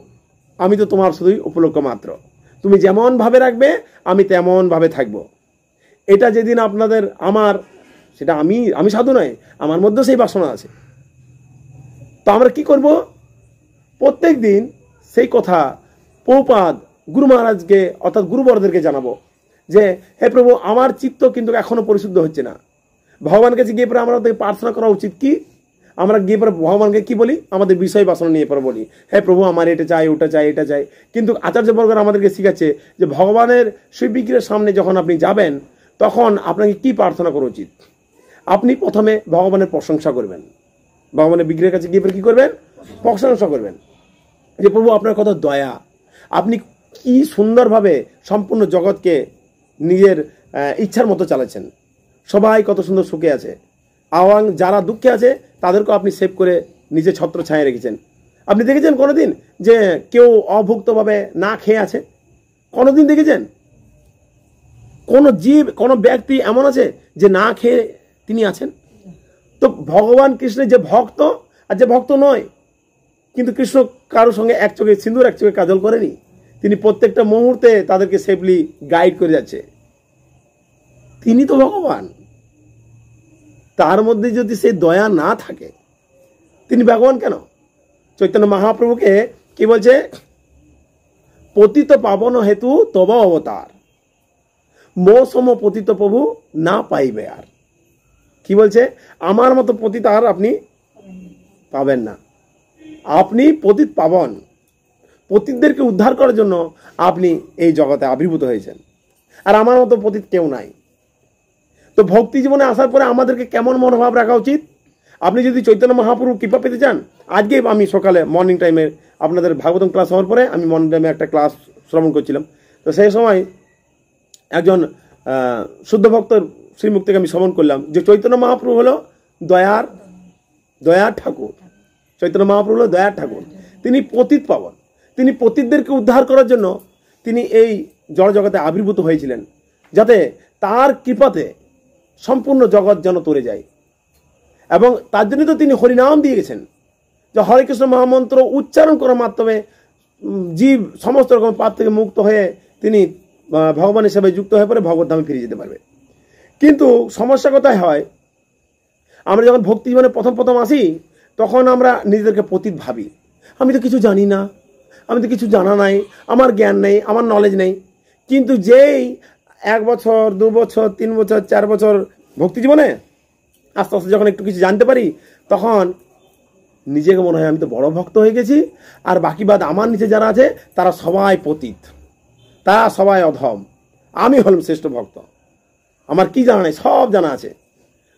আমি তো তোমার শুধুই উপলক্ষ মাত্র, তুমি যেমন ভাবে রাখবে আমি তেমন ভাবে থাকবো। এটা যেদিন আপনাদের, আমার সেটা আমি সাধু নয়, আমার মধ্যে সেই বাসনা আছে। তো আমরা কি করব, প্রত্যেক দিন সেই কথা প্রভুপাদ গুরু মহারাজকে অর্থাৎ গুরুবরদেরকে জানাবো যে হে প্রভু, আমার চিত্ত কিন্তু এখনো পরিশুদ্ধ হচ্ছে না। ভগবানের কাছে গিয়ে পরে আমাদের প্রার্থনা করা উচিত কি, আমরা গিয়ে পরে ভগবানকে কি বলি, আমাদের বিষয় বাসনা নিয়ে পরে বলি, হে প্রভু আমার এটা চাই, ওটা চাই, এটা চাই। কিন্তু আচার্যবর্গরা আমাদেরকে শিখাচ্ছে যে ভগবানের শিববিগ্রহের সামনে যখন আপনি যাবেন, তখন আপনাকে কি প্রার্থনা করা উচিত। আপনি প্রথমে ভগবানের প্রশংসা করবেন, ভগবানের বিগ্রহের কাছে গিয়ে পরে কি করবেন, প্রশংসা করবেন যে প্রভু আপনার কত দয়া, আপনি কি সুন্দরভাবে সম্পূর্ণ জগৎকে নিজের ইচ্ছার মতো চালাচ্ছেন, সবাই কত সুন্দর সুখে আছে, আওয়াং যারা দুঃখে আছে তাদেরকেও আপনি সেভ করে নিজে ছত্র ছায়া রেখেছেন। আপনি দেখেছেন কোনোদিন যে কেউ অভুক্তভাবে না খেয়ে আছে? কোনোদিন দেখেছেন কোনো জীব, কোনো ব্যক্তি এমন আছে যে না খেয়ে তিনি আছেন? তো ভগবান কৃষ্ণের যে ভক্ত আর যে ভক্ত নয়, কিন্তু কৃষ্ণ কারোর সঙ্গে এক চোখে সিঁদুর এক চোখে কাজল করেনি, তিনি প্রত্যেকটা মুহূর্তে তাদেরকে সেফলি গাইড করে যাচ্ছে। তিনি তো ভগবান, তার মধ্যে যদি সেই দয়া না থাকে তিনি ভগবান কেন? চৈতন্য মহাপ্রভুকে কি বলছে, পতিত পাবন হেতু তব অবতার, মো সম পতিত প্রভু না পাইবে আর। কি বলছে? আমার মতো পতিত আর আপনি পাবেন না। আপনি পতিত পাবন, পতিতদেরকে উদ্ধার করার জন্য আপনি এই জগতে আবির্ভূত হয়েছেন, আর আমার মতো পতিত কেউ নাই। তো ভক্তি জীবনে আসার পরে আমাদেরকে কেমন মনোভাব রাখা উচিত? আপনি যদি চৈতন্য মহাপ্রভুর কৃপা পেতে চান, আজকে আমি সকালে মর্নিং টাইমে আপনাদের ভাগবতম ক্লাস হওয়ার পরে আমি মর্নিং টাইমে একটা ক্লাস শ্রবণ করছিলাম। তো সেই সময় একজন শুদ্ধ ভক্তর শ্রীমুক্তিকে আমি শ্রবণ করলাম যে চৈতন্য মহাপ্রভু হলো দয়ার ঠাকুর। চৈতন্য মহাপ্রভু হলো দয়ার ঠাকুর, তিনি পতিত পাবন। তিনি পতিতদেরকে উদ্ধার করার জন্য তিনি এই জড় জগতে আবির্ভূত হয়েছিলেন, যাতে তার কৃপাতে সম্পূর্ণ জগৎ যেন তরে যায়। এবং তার জন্য তো তিনি হরিনাম দিয়ে গেছেন, যে হরে কৃষ্ণ মহামন্ত্র উচ্চারণ করার মাধ্যমে জীব সমস্ত রকম পাপ থেকে মুক্ত হয়ে তিনি ভগবানের সেবায় যুক্ত হয়ে পরে ভগবত ধামে ফিরে যেতে পারবে। কিন্তু সমস্যা কোথায় হয়? আমরা যখন ভক্তি জীবনে প্রথম আসি, তখন আমরা নিজেদেরকে পতিত ভাবি। আমি তো কিছু জানি না, আমি তো কিছু জানা নাই, আমার জ্ঞান নেই, আমার নলেজ নেই। কিন্তু যেই 1 বছর 2 বছর 3 বছর 4 বছর ভক্তি জীবনে আস্তে আস্তে যখন একটু কিছু জানতে পারি, তখন নিজেকে মনে হয় আমি তো বড় ভক্ত হয়ে গেছি, আর বাকি বাদ আমার নিচে যারা আছে তারা সবাই পতিত, তারা সবাই অধম, আমি হলাম শ্রেষ্ঠ ভক্ত, আমার কি জানা নেই, সব জানা আছে।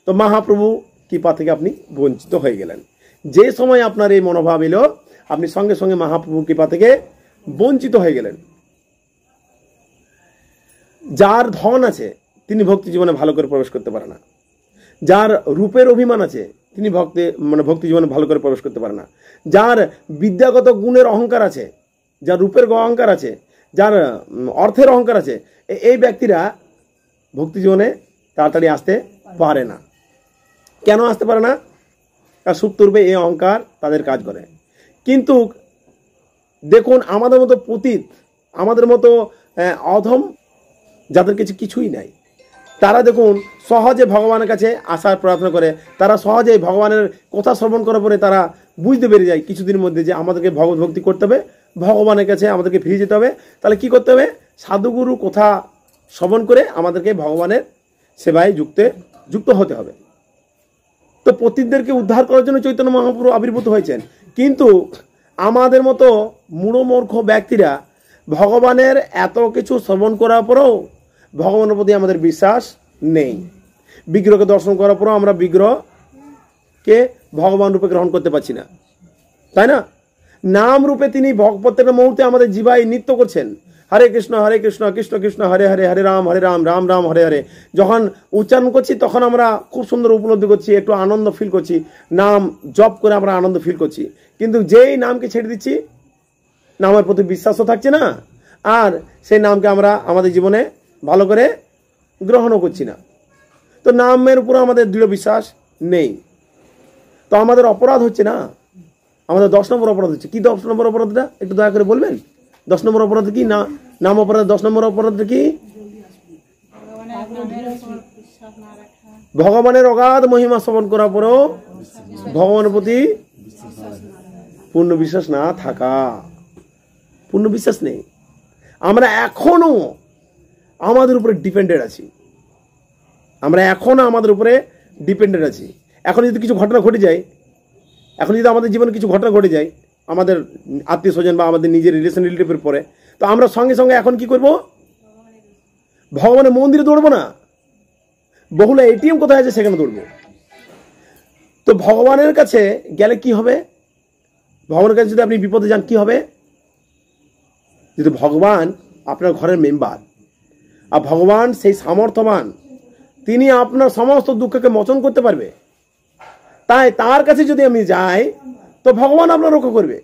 তো মহাপ্রভু কৃপা থেকে আপনি বঞ্চিত হয়ে গেলেন। যে সময় আপনার এই মনোভাব এলো, আপনি সঙ্গে সঙ্গে মহাপ্রভু কৃপা থেকে বঞ্চিত হয়ে গেলেন। যার ধন আছে তিনি ভক্তি জীবনে ভালো করে প্রবেশ করতে পারে না। যার রূপের অভিমান আছে তিনি ভক্তি জীবনে ভালো করে প্রবেশ করতে পারে না। যার বিদ্যাগত গুণের অহংকার আছে, যার রূপের অহংকার আছে, যার অর্থের অহংকার আছে, এই ব্যক্তিরা ভক্তি জীবনে তাড়াতাড়ি আসতে পারে না। কেন আসতে পারে না? কারণ সুপ্তরূপে এই অহংকার তাদের কাজ করে। কিন্তু দেখুন, আমাদের মতো পতিত, আমাদের মতো অধম যাদের কাছে কিছুই নাই, তারা দেখুন সহজে ভগবানের কাছে আসার প্রার্থনা করে। তারা সহজেই ভগবানের কথা শ্রবণ করার পরে তারা বুঝতে পেরে যায় কিছুদিনের মধ্যে যে আমাদেরকে ভগবত ভক্তি করতে হবে, ভগবানের কাছে আমাদেরকে ফিরে যেতে হবে। তাহলে কি করতে হবে? সাধুগুরু কথা শ্রবণ করে আমাদেরকে ভগবানের সেবায় যুক্ত হতে হবে। তো পতিতদেরকে উদ্ধার করার জন্য চৈতন্য মহাপ্রভু আবির্ভূত হয়েছেন। কিন্তু আমাদের মতো মূঢ়মূর্খ ব্যক্তিরা ভগবানের এত কিছু শ্রবণ করার পরেও ভগবানের প্রতি আমাদের বিশ্বাস নেই। বিগ্রহকে দর্শন করার পরেও আমরা বিগ্রহকে ভগবান রূপে গ্রহণ করতে পারছি না, তাই না? নাম রূপে তিনি প্রত্যেকটা মুহূর্তে আমাদের জীবায় নৃত্য করছেন। হরে কৃষ্ণ কৃষ্ণ কৃষ্ণ হরে হরে, হরে রাম রাম রাম হরে হরে। যখন উচ্চারণ করছি তখন আমরা খুব সুন্দর উপলব্ধি করছি, একটু আনন্দ ফিল করছি, নাম জপ করে আমরা আনন্দ ফিল করছি। কিন্তু যেই নামকে ছেড়ে দিচ্ছি, নামের প্রতি বিশ্বাসও থাকছে না, আর সেই নামকে আমরা আমাদের জীবনে ভালো করে গ্রহণও করছি না। তো নামের উপর আমাদের দৃঢ় বিশ্বাস নেই। তো আমাদের অপরাধ হচ্ছে না, আমাদের 10 নম্বর অপরাধ হচ্ছে। কি 10 নম্বর অপরাধটা একটু দয়া করে বলবেন? 10 নম্বর অপরাধ কি? না, নাম অপরাধ। 10 নম্বর অপরাধটা কি? ভগবানের অগাধ মহিমা শ্রবণ করার পরেও ভগবানের প্রতি পূর্ণ বিশ্বাস না থাকা। পূর্ণ বিশ্বাস নেই। আমরা এখনো আমাদের উপরে ডিপেন্ডেন্ট আছি। এখন যদি কিছু ঘটনা ঘটে যায়, আমাদের জীবনে কিছু ঘটনা ঘটে যায়, আমাদের আত্মীয় স্বজন বা আমাদের নিজের রিলেটিভের পরে, তো আমরা সঙ্গে সঙ্গে এখন কি করব? ভগবানের মন্দিরে দৌড়বো না, বহুলা এটিএম কোথায় আছে সেখানে দৌড়বো। তো ভগবানের কাছে গেলে কি হবে? ভগবানের কাছে যদি আপনি বিপদে যান কি হবে? যদি ভগবান আপনার ঘরের মেম্বার, আর ভগবান সেই সামর্থ্যবান, তিনি আপনার সমস্ত দুঃখকে মোচন করতে পারবে। তাই তার কাছে যদি আমি যাই তো ভগবান আপনার রক্ষা করবে।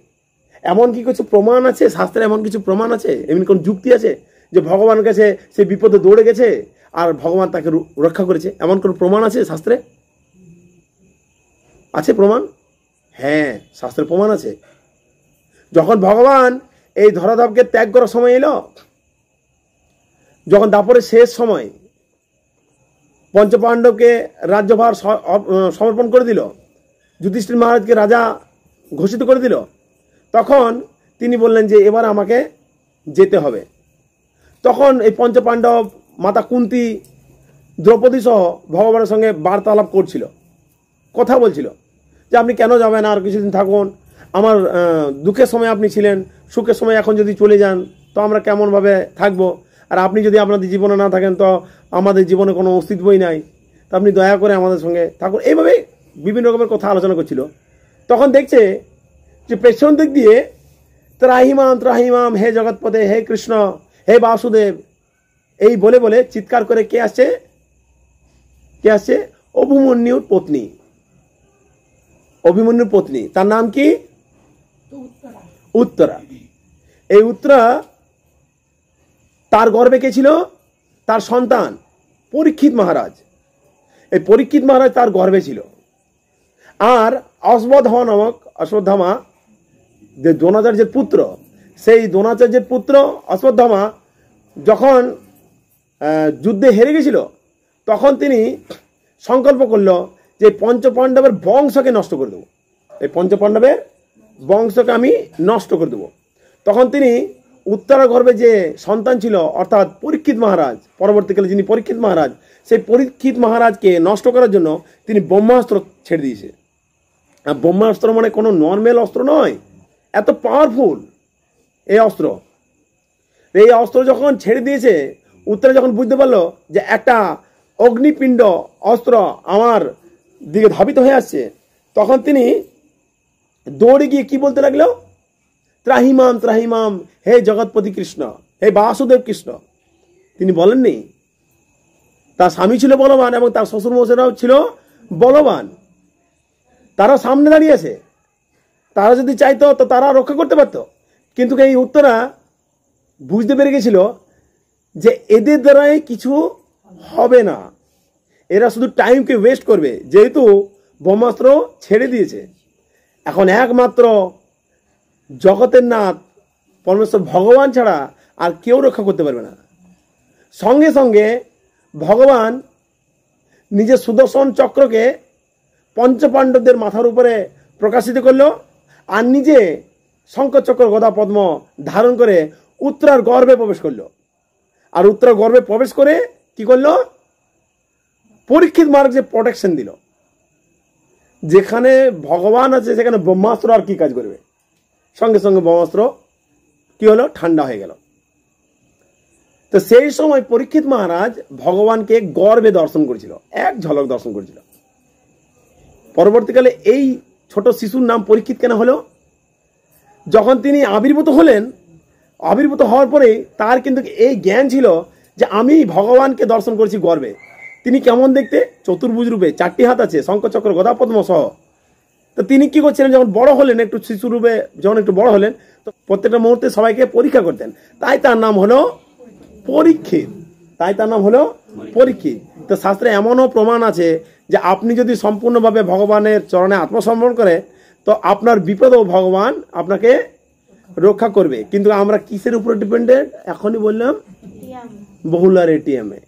এমন কি কিছু প্রমাণ আছে শাস্ত্রে? এমন কিছু প্রমাণ আছে, এমন কোন যুক্তি আছে যে ভগবানের কাছে সে বিপদে দৌড়ে গেছে আর ভগবান তাকে রক্ষা করেছে? এমন কোন প্রমাণ আছে শাস্ত্রে? আছে প্রমাণ? হ্যাঁ, শাস্ত্রের প্রমাণ আছে। যখন ভগবান এই ধরাধামকে ত্যাগ করার সময় এলো, যখন দাপরের শেষ সময় পঞ্চপাণ্ডবকে রাজ্যভার সমর্পণ করে দিল, যুধিষ্ঠির মহারাজকে রাজা ঘোষিত করে দিল, তখন তিনি বললেন যে এবার আমাকে যেতে হবে। তখন এই পঞ্চপাণ্ডব মাতা কুন্তী, দ্রৌপদী সহ ভগবানের সঙ্গে বার্তালাপ করছিল, কথা বলছিল যে আপনি কেন যাবেন, আর কিছুদিন থাকুন, আমার দুঃখের সময় আপনি ছিলেন, সুখের সময় এখন যদি চলে যান তো আমরা কেমনভাবে থাকবো, আর আপনি যদি আপনাদের জীবনে না থাকেন তো আমাদের জীবনে কোনো অস্তিত্বই নাই, তো আপনি দয়া করে আমাদের সঙ্গে থাকুন। এইভাবে বিভিন্ন রকমের কথা আলোচনা করছিল। তখন দেখছে যে পেছন দিক দিয়ে ত্রাহিমাম ত্রাহিমাম, হে জগৎপতে, হে কৃষ্ণ, হে বাসুদেব, এই বলে বলে চিৎকার করে কে আসছে? অভিমন্যুর পত্নী। অভিমন্যুর পত্নী, তার নাম কি? উত্তরা। এই উত্তরা, তার গর্ভে কে ছিল? তার সন্তান পরীক্ষিত মহারাজ। এই পরীক্ষিত মহারাজ তার গর্ভে ছিল। আর অশ্বত্থামা যে দ্রোণাচার্যের পুত্র, সেই দ্রোণাচার্যের পুত্র অশ্বত্থামা যখন যুদ্ধে হেরে গেছিল, তখন তিনি সংকল্প করলো যে পঞ্চপাণ্ডবের বংশকে নষ্ট করে দেবো, এই পঞ্চপাণ্ডবের বংশকে আমি নষ্ট করে দেবো। তখন তিনি উত্তরা গর্ভে যে সন্তান ছিল, অর্থাৎ পরীক্ষিত মহারাজ, পরবর্তীকালে যিনি পরীক্ষিত মহারাজ, সেই পরীক্ষিত মহারাজকে নষ্ট করার জন্য তিনি ব্রহ্মাস্ত্র ছেড়ে দিয়েছে। আর ব্রহ্মাস্ত্র মানে কোনো নর্মাল অস্ত্র নয়, এত পাওয়ারফুল এই অস্ত্র। এই অস্ত্র যখন ছেড়ে দিয়েছে, উত্তরা যখন বুঝতে পারলো যে একটা অগ্নিপিণ্ড অস্ত্র আমার দিকে ধাবিত হয়ে আসছে, তখন তিনি দৌড়ে গিয়ে কি বলতে লাগলো? ত্রাহিমাম ত্রাহিমাম, হে জগৎপতি কৃষ্ণ, হে বাসুদেব কৃষ্ণ। তিনি বলেননি। তার স্বামী ছিল বলবান এবং তার শ্বশুর মশাইরাও ছিল বলবান, তারা সামনে দাঁড়িয়ে আছে, তারা যদি চাইতো তো তারা রক্ষা করতে পারত। কিন্তু এই উত্তরা বুঝতে পেরে গেছিল যে এদের দ্বারাই কিছু হবে না, এরা শুধু টাইমকে ওয়েস্ট করবে, যেহেতু ব্রহ্মাস্ত্র ছেড়ে দিয়েছে। এখন একমাত্র জগতের নাথ পরমেশ্বর ভগবান ছাড়া আর কেউ রক্ষা করতে পারবে না। সঙ্গে সঙ্গে ভগবান নিজের সুদর্শন চক্রকে পঞ্চপাণ্ডবদের মাথার উপরে প্রকাশিত করলো, আর নিজে শঙ্কর চক্র গদা পদ্ম ধারণ করে উত্তরার গর্ভে প্রবেশ করলো। আর উত্তরার গর্ভে প্রবেশ করে কি করলো? পরীক্ষিত মহারাজকে প্রোটেকশন দিল। যেখানে ভগবান আছে সেখানে ব্রহ্মাস্ত্র আর কি কাজ করবে? সঙ্গে সঙ্গে ব্রহ্মাস্ত্র কি হলো? ঠান্ডা হয়ে গেল। তো সেই সময় পরীক্ষিত মহারাজ ভগবানকে গর্ভে দর্শন করেছিল, এক ঝলক দর্শন করেছিল। পরবর্তীকালে এই ছোট শিশুর নাম পরীক্ষিত কেন হলো? যখন তিনি আবির্ভূত হলেন, আবির্ভূত হওয়ার পরে তার কিন্তু এই জ্ঞান ছিল যে আমি ভগবানকে দর্শন করেছি গর্ভে। তিনি কেমন দেখতে? চতুর্ভুজ রূপে, 4টি হাত আছে, শঙ্খচক্র গদা পদ্ম সহ। তো তিনি কি করছিলেন? যখন বড় হলেন, একটু শিশু রূপে যখন একটু বড় হলেন, তো প্রত্যেকটা মুহূর্তে সবাইকে পরীক্ষা করতেন, তাই তার নাম হলো পরীক্ষিত। তো শাস্ত্রে এমনও প্রমাণ আছে যে আপনি যদি সম্পূর্ণভাবে ভগবানের চরণে আত্মসমর্পণ করে তো আপনার বিপদেও ভগবান আপনাকে রক্ষা করবে। কিন্তু আমরা কিসের উপরে ডিপেন্ডেন্ট? এখনই বললাম, বহুলার এটিএমে।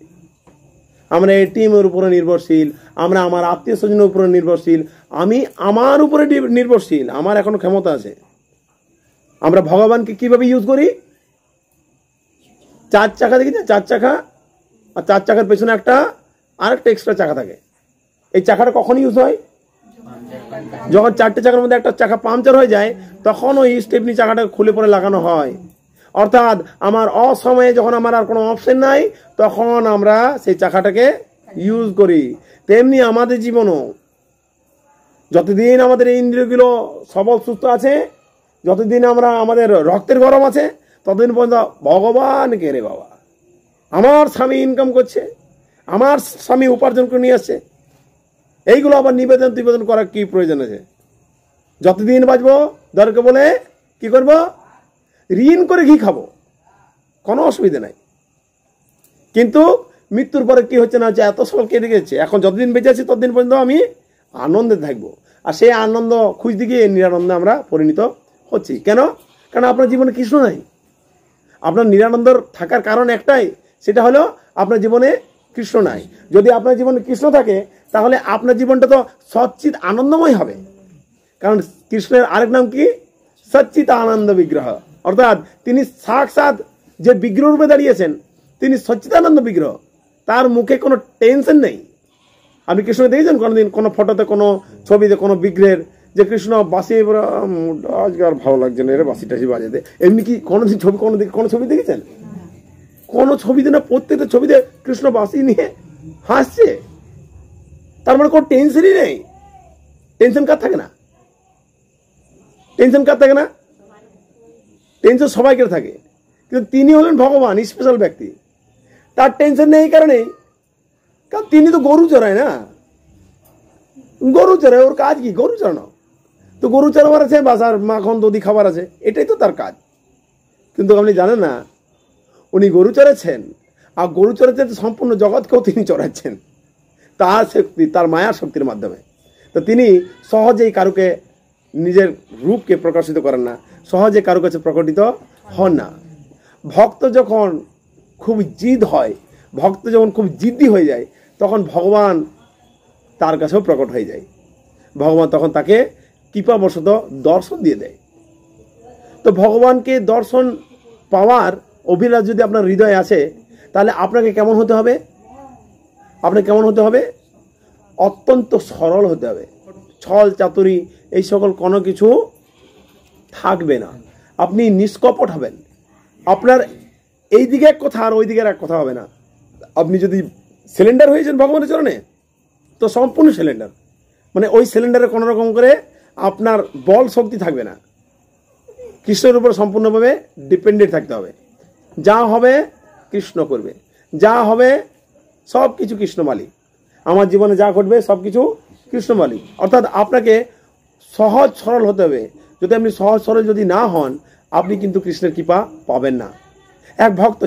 আমরা এটিএম এর উপরে নির্ভরশীল, আমরা আমার আত্মীয় স্বজনের উপরে নির্ভরশীল, আমি আমার উপরে নির্ভরশীল, আমার এখনো ক্ষমতা আছে। আমরা ভগবানকে কিভাবে ইউজ করি? 4 চাকা দেখি, 4 চাকা, আর 4 চাকার পেছনে আরেকটা এক্সট্রা চাকা থাকে। এই চাকাটা কখন ইউজ হয়? যখন 4টে চাকার মধ্যে একটা চাকা পাংচার হয়ে যায়, তখন ওই স্টেপনি চাকাটা খুলে পরে লাগানো হয়। অর্থাৎ আমার অসময়ে যখন আমার আর কোনো অপশন নাই, তখন আমরা সেই চাকাটাকে ইউজ করি। তেমনি আমাদের জীবনও, যতদিন আমাদের এই ইন্দ্রিয়গুলো সবল সুস্থ আছে, যতদিন আমাদের রক্তের গরম আছে, ততদিন পর্যন্ত ভগবানকে, রে বাবা, আমার স্বামী ইনকাম করছে, আমার স্বামী উপার্জন করে নিয়ে আসছে, এইগুলো আবার নিবেদন করার কি প্রয়োজন আছে? যতদিন বাঁচবো দরকার বলে কি করব? ঋণ করে ঘি খাবো, কোনো অসুবিধা নাই। কিন্তু মৃত্যুর পরে কি হচ্ছে না হচ্ছে, এত সব কেটে গেছে। এখন যতদিন বেঁচে আছি ততদিন পর্যন্ত আমি আনন্দে থাকবো, আর সেই আনন্দ খুঁজতে গিয়ে নিরানন্দে আমরা পরিণত হচ্ছি। কেন? কারণ আপনার জীবনে কৃষ্ণ নাই। আপনার নিরানন্দ থাকার কারণ একটাই, সেটা হলো আপনার জীবনে কৃষ্ণ নাই। যদি আপনার জীবনে কৃষ্ণ থাকে তাহলে আপনার জীবনটা তো সচ্চিত আনন্দময় হবে। কারণ কৃষ্ণের আরেক নাম কি? সচ্চিত আনন্দ বিগ্রহ। অর্থাৎ তিনি সাক্ষাৎ যে বিগ্রহ রূপে দাঁড়িয়েছেন, তিনি সচ্চিদানন্দ বিগ্রহ, তার মুখে কোনো টেনশন নেই। আপনি কৃষ্ণকে দেখেছেন কোনোদিন কোনো ফটোতে, কোনো ছবিতে, কোনো বিগ্রহের যে কৃষ্ণ বাসি আজকে আর ভালো লাগছে না এরা বাসি টাসি বাজাতে, এমনি কি কোনোদিন ছবি কোনো ছবি দেখেছেন? কোনো ছবিতে না, প্রত্যেকটা ছবিতে কৃষ্ণ বাসি নিয়ে হাসছে। তার মানে কোনো টেনশনই নেই। টেনশন কার থাকে না? টেনশন কার থাকে না? টেনশন সবাইকে থাকে, কিন্তু তিনি হলেন ভগবান, স্পেশাল ব্যক্তি। তার টেনশন নেই এই কারণেই, কারণ তিনি তো গরু চড়ায় না, গরু চড়ায়। ওর কাজ কি? গরু চড়ানো। তো গরু চড়াবার আছে, বাস আর মাখন দধি খাবার আছে, এটাই তো তার কাজ। কিন্তু আপনি জানেন না, উনি গরু চড়াচ্ছেন, আর গরু চড়াচ্ছেন সম্পূর্ণ জগৎকেও তিনি চড়াচ্ছেন তার শক্তি, তার মায়ার শক্তির মাধ্যমে। তো তিনি সহজেই কারুকে নিজের রূপকে প্রকাশিত করেন না, সহজে কারো কাছে প্রকটিত হন না। ভক্ত যখন খুব জিদ হয়, ভক্ত যখন খুব জিদ্দি হয়ে যায়, তখন ভগবান তার কাছেও প্রকট হয়ে যায়। ভগবান তখন তাকে কৃপাবশত দর্শন দিয়ে দেয়। তো ভগবানকে দর্শন পাওয়ার অভিলাষ যদি আপনার হৃদয়ে আছে, তাহলে আপনাকে কেমন হতে হবে? আপনাকে কেমন হতে হবে? অত্যন্ত সরল হতে হবে। ছল চাতুরি এই সকল কোনো কিছু থাকবে না। আপনি নিষ্কপট হবেন। আপনার এই দিকে এক কথা আর ওই দিকের এক কথা হবে না। আপনি যদি সিলিন্ডার হয়েছেন ভগবানের চরণে, তো সম্পূর্ণ সিলিন্ডার, মানে ওই সিলিন্ডারে কোনো রকম করে আপনার বল শক্তি থাকবে না। কৃষ্ণের উপর সম্পূর্ণভাবে ডিপেন্ডেন্ট থাকতে হবে। যা হবে কৃষ্ণ করবে, যা হবে সব কিছু কৃষ্ণমালী। আমার জীবনে যা ঘটবে সব কিছু কৃষ্ণমালী। অর্থাৎ আপনাকে সহজ সরল হতে হবে। যদি আপনি সহজ সরল যদি না হন, আপনি কিন্তু কৃষ্ণের কৃপা পাবেন না। এক ভক্ত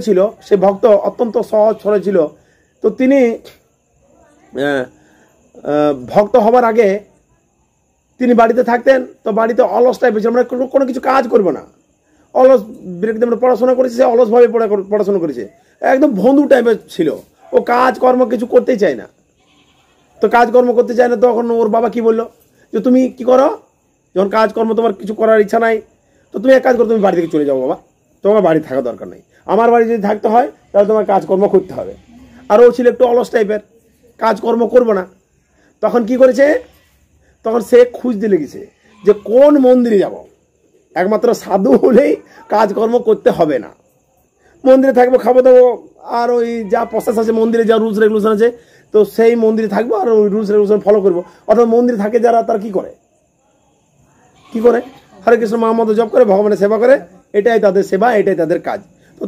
ছিল, সে ভক্ত অত্যন্ত সহজ সরল ছিল। তো তিনি ভক্ত হবার আগে তিনি বাড়িতে থাকতেন। তো বাড়িতে অলস টাইপের ছিল, মানে কোনো কিছু কাজ করবো না, অলস। আমরা পড়াশোনা করেছে, সে অলসভাবে পড়াশোনা করেছে, একদম বন্ধু টাইপের ছিল। ও কাজকর্ম কিছু করতেই চায় না। তো কাজকর্ম করতে চায় না, তখন ওর বাবা কি বললো, যে তুমি কি করো, যখন কাজকর্ম তোমার কিছু করার ইচ্ছা নাই, তো তুমি এক কাজ করো, তুমি বাড়ি থেকে চলে যাও বাবা, তোমার বাড়ি থাকা দরকার নেই। আমার বাড়ি যদি থাকতে হয় তাহলে তোমার কাজকর্ম করতে হবে। আর ও ছিল একটু অলস টাইপের, কাজকর্ম করবো না। তখন কি করেছে, তখন সে খুঁজতে লেগেছে যে কোন মন্দিরে যাব। একমাত্র সাধু হলেই কাজকর্ম করতে হবে না, মন্দিরে থাকবো, খাবো দাবো, আর ওই যা প্রসেস আছে মন্দিরে, যা রুলস রেগুলেশন আছে, তো সেই মন্দিরে থাকবো আর ওই রুলস রেগুলেশন ফলো করবো। অর্থাৎ মন্দিরে থাকে যারা, তারা কি করে হরে কৃষ্ণ মহামন্ত্র জপ করে, ভগবানের সেবা করে, এটাই তাদের সেবা, এটাই তাদের কাজ। তো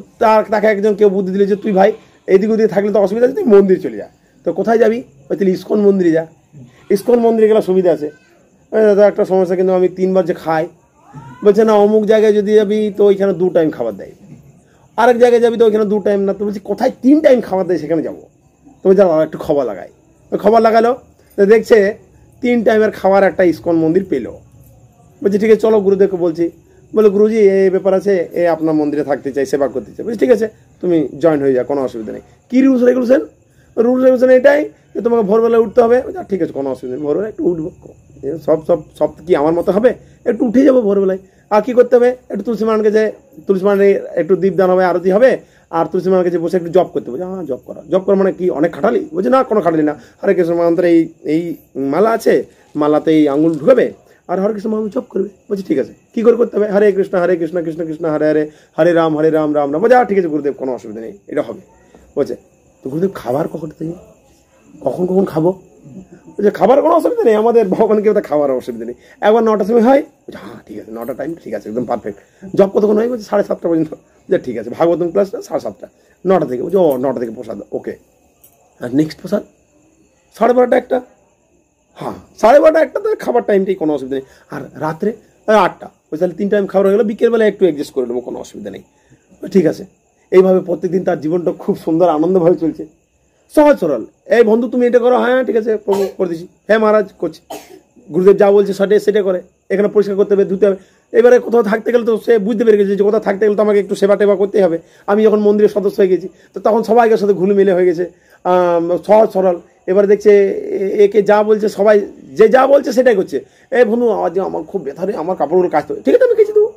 তাকে একজন কেউ বুদ্ধি দিলে যে তুই ভাই এইদিকে ওদিকে থাকলে তো অসুবিধা আছে, তুই মন্দির চলে যা। তো কোথায় যাবি? তাহলে ইস্কন মন্দিরে যা। ইস্কন মন্দিরে গেলে সুবিধা আছে। দাদা একটা সমস্যা, কিন্তু আমি 3 বার যে খাই। বলছে না, অমুক জায়গায় যদি যাবি তো ওইখানে 2 টাইম খাবার দেয়, আরেক জায়গায় যাবি তো ওইখানে 2 টাইম না। তো বলছি কোথায় 3 টাইম খাবার দেয়, সেখানে যাবো। তো বলছে একটু খবর লাগাই। খবর লাগালো, দেখছে 3 টাইমের খাবার একটা ইস্কন মন্দির পেলো। বলছি ঠিক আছে চলো গুরুদেবকে বলছি। বলে গুরুজি এই ব্যাপার আছে, এ আপনার মন্দিরে থাকতে চাই, সেবা করতে চাই। বলছি ঠিক আছে, তুমি জয়েন হয়ে যাও, কোনো অসুবিধা নেই। কি রুলস রেগুলেশন? রুলস রেগুলেশন এটাই যে তোমাকে ভোরবেলায় উঠতে হবে। ঠিক আছে, কোনো অসুবিধা নেই, ভোরবেলা একটু উঠবো। সব কি আমার মতো হবে? একটু উঠে যাবো ভোরবেলায়। আর কি করতে হবে, একটু তুলসী মানকে যে তুলসী মানে একটু দীপদান হবে, আরতি হবে, আর তুলসী মানকে যে বসে একটু জব করতে হবে। হ্যাঁ জব করা মানে কি অনেক খাটালি? বলছে না, কোনো খাটালি না। হরে কৃষ্ণ মহামন্ত্রে এই মালা আছে, মালাতে এই আঙুল ঢুকাবে আর হরে কৃষ্ণ মহামন্ত্র জপ করবে। বলছি ঠিক আছে, কি করে করতে হবে? হরে কৃষ্ণ কৃষ্ণ কৃষ্ণ হরে হরে, হরে রাম রাম রাম। বলছে ঠিক আছে গুরুদেব, কোনো অসুবিধা নেই, এটা হবে। বলছে তো গুরুদেব খাবার কখন থেকে, কখন খাবো? বলছে খাবার কোনো অসুবিধা নেই, আমাদের ভগবানকে খাবার অসুবিধা নেই। একবার 9টার সময় হয়। হ্যাঁ ঠিক আছে, 9টা টাইম ঠিক আছে, একদম পারফেক্ট। জব কতক্ষণ হয়? বলছে 7:30 পর্যন্ত। যে ঠিক আছে, ভাগবতম ক্লাসটা 7:30, 9টা থেকে। বলছে 9টা থেকে প্রসাদ, ওকে। আর নেক্সট প্রসাদ 12:30 একটা। হ্যাঁ 12:30 একটা, তো খাবার টাইমটাই কোনো অসুবিধা নেই। আর রাত্রে 8টা। ওই তাহলে 3 টাইম খাবার হয়ে গেলো, বিকেলবেলা একটু অ্যাডজাস্ট করে নেবো, কোনো অসুবিধা নেই। ঠিক আছে। এইভাবে প্রত্যেকদিন তার জীবনটা খুব সুন্দর আনন্দভাবে চলছে, সহজ সরল। এই বন্ধু তুমি এটা করো, হ্যাঁ ঠিক আছে প্রভু করে দিচ্ছি, হ্যাঁ মহারাজ করছি। গুরুদেব যা বলছে সেটা করে। এখানে পরিষ্কার করতে হবে, ধুতে হবে। এবারে কোথাও থাকতে গেলে তো সে বুঝতে পেরে গেছে যে কোথাও থাকতে গেলে তো আমাকে একটু সেবা টেবা করতেই হবে। আমি যখন মন্দিরের সদস্য হয়ে গেছি, তো তখন সবাইকে সাথে ঘুলে মিলে হয়ে গেছে, সহজ সরল। এবারে দেখছে একে যা বলছে, সবাই যে যা বলছে সেটাই করছে। এই বন্ধু আজ আমার খুব ব্যথা রে, আমার কাপড়গুলো কাচতে হবে। ঠিক আছে আমি কেচে দেবো।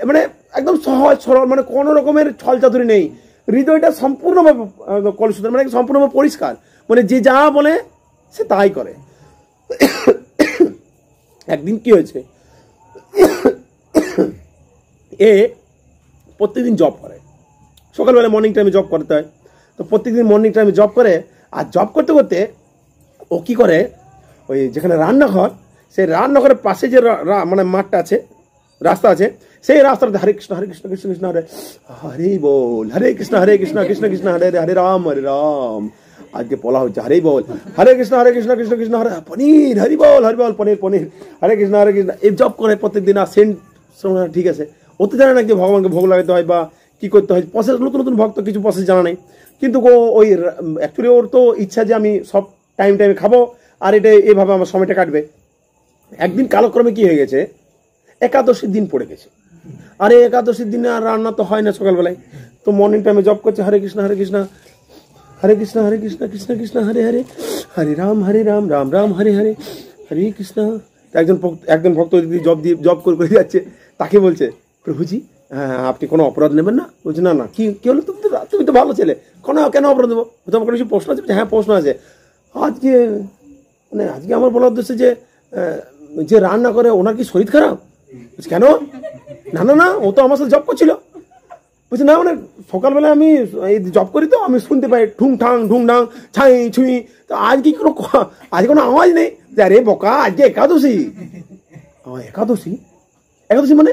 মানে একদম সহজ সরল, মানে কোনো রকমের ছল চাতুরি নেই, হৃদয়টা সম্পূর্ণভাবে কলুষিত, মানে সম্পূর্ণভাবে পরিষ্কার, মানে যে যা বলে সে তাই করে। একদিন কি হয়েছে, এ প্রত্যেকদিন জব করে, সকালবেলা মর্নিং টাইমে জব করতে হয়, তো প্রত্যেকদিন মর্নিং টাইমে জব করে, আর জব করতে করতে ও কি করে, ওই যেখানে রান্নাঘর, সেই রান্নাঘরের পাশে যে মানে মাঠটা আছে, রাস্তা আছে, সেই রাস্তাতে হরে কৃষ্ণ কৃষ্ণ কৃষ্ণ হরে হরে বল, হরে কৃষ্ণ কৃষ্ণ কৃষ্ণ হরে হরে, হরে রাম আজকে বলা হচ্ছে হরে বল, হরে কৃষ্ণ কৃষ্ণ কৃষ্ণ হরে পনির, হরি বল পনির পনির, হরে কৃষ্ণ এই জব করে প্রত্যেকদিন। আর সেন্ট ঠিক আছে, ওতে জানে না যে ভগবানকে ভোগ লাগাতে হয় বা কি করতে হয়, প্রসেস, নতুন নতুন ভক্ত কিছু প্রসেস জানা নেই, কিন্তু ওই অ্যাকচুয়ালি ওর তো ইচ্ছা যে আমি সব টাইমে খাবো আর এটা এভাবে আমার সময়টা কাটবে। একদিন কালক্রমে কি হয়ে গেছে, একাদশীর দিন পড়ে গেছে, আরে একাদশীর দিনে আর রান্না তো হয় না সকালবেলায়, তো মর্নিং টাইমে জব করছে হরে কৃষ্ণ হরে কৃষ্ণ কৃষ্ণ কৃষ্ণ হরে হরে, হরে রাম রাম রাম হরে হরে, হরে কৃষ্ণ। একজন ভক্ত যদি জব করে যাচ্ছে, তাকে বলছে প্রভুজি আপনি কোনো অপরাধ নেবেন না? বলছে না না, কি হলো, তুমি তো ভালো ছেলে, কেন অপরাধ নেবো? তোমার কোনো কিছু প্রশ্ন আছে? হ্যাঁ প্রশ্ন আছে, আজকে আমার বলার উদ্দেশ্যে যে রান্না করে ওনার কি শরীর খারাপ? কেন? না ও তো আমার সাথে জব করছিল। বলছে না, মানে সকালবেলা আমি এই জব করি তো আমি শুনতে পাই ঠুং ঠাং ছাই ছুঁই, তো আজকে কোনো আওয়াজ নেই। আরে বোকা, আজকে একাদশী। একাদশী মানে?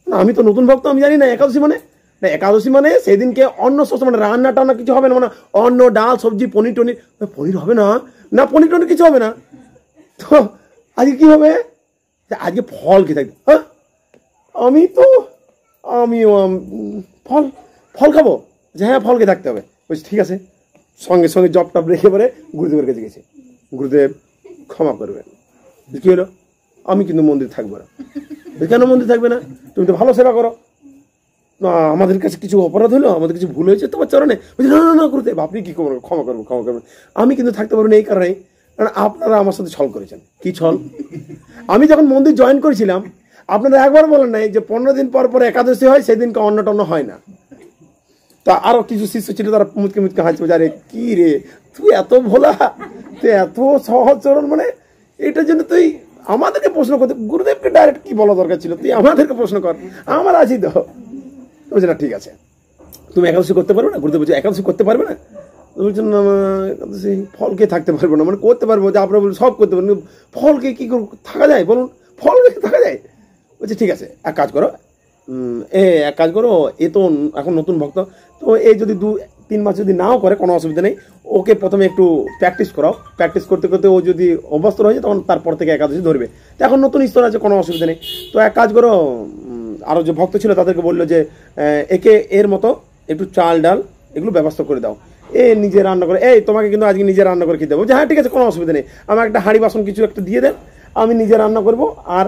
না আমি তো নতুন ভক্ত, আমি জানি না একাদশী মানে। না একাদশী মানে সেদিনকে অন্ন শস্য, মানে রান্না টান্না কিছু হবে না, মানে অন্ন ডাল সবজি পনির হবে না, না পনির টনির কিছু হবে না, তো আজকে কি হবে? আজকে ফল খেতে থাকবে। হ্যাঁ আমিও ফল খাবো? হ্যাঁ ফল খেয়ে থাকতে হবে। বলছি ঠিক আছে, সঙ্গে সঙ্গে জব টপ রেখে পরে গুরুদেবের কাছে গেছি, গুরুদেব ক্ষমা করবেন। কি হলো? আমি কিন্তু মন্দির থাকবো না। কেন মন্দির থাকবে না? তুমি তো ভালো সেবা করো, আমাদের কাছে কিছু অপরাধ হলো, আমাদের কিছু ভুল হয়েছে তোমার চরণে। বলছি না গুরুদেব আপনি কি ক্ষমা করবেন, আমি কিন্তু থাকতে পারবো না এই কারণে, কারণ আপনারা আমার সাথে ছল করেছেন। কি ছল? আমি যখন মন্দির জয়েন করেছিলাম আপনারা একবার বলেন নাই যে 15 দিন পর একাদশী হয়, সেদিনকে অন্ন টন্ন হয় না। তা আরো কিছু শিষ্য ছিল, তারা মুচকে হাসছে, আরে কি রে তুই এত ভোলা, তুই এত সহজ চরণ, মানে এটার জন্য তুই আমাদেরকে প্রশ্ন করতে, গুরুদেবকে ডাইরেক্ট কি বলা দরকার ছিল, তুই আমাদেরকে প্রশ্ন কর, আমার আছি তো। বলছে না ঠিক আছে, তুমি একাদশী করতে পারবে না? গুরুদেব বলছে একাদশী করতে পারবে না? বলছেন না একাদশী ফলকে থাকতে পারবো না, মানে করতে পারবো যে আপনারা বলুন সব করতে পারবেন, ফলকে কি থাকা যায় বলুন, ফলকে থাকা যায়? বলছে ঠিক আছে এক কাজ করো, এ তো এখন নতুন ভক্ত, তো এই যদি 2-3 মাস যদি নাও করে কোনো অসুবিধা নেই, ওকে প্রথমে একটু প্র্যাকটিস করাও, প্র্যাকটিস করতে করতে ও যদি অভ্যস্ত হয়ে যায় তখন তারপর থেকে একাদশী ধরবে, তো এখন নতুন স্তর আছে, কোনো অসুবিধা নেই। তো এক কাজ করো, আরও যে ভক্ত ছিল তাদেরকে বললো যে একে এর মতো একটু চাল ডাল এগুলো ব্যবস্থা করে দাও, এ নিজে রান্না করে, তোমাকে কিন্তু আজকে নিজে রান্না করে খেতে দেবো। হ্যাঁ ঠিক আছে কোনো অসুবিধা নেই, আমার একটা হাঁড়ি বাসন কিছু একটা দিয়ে দেন, আমি নিজে রান্না করবো আর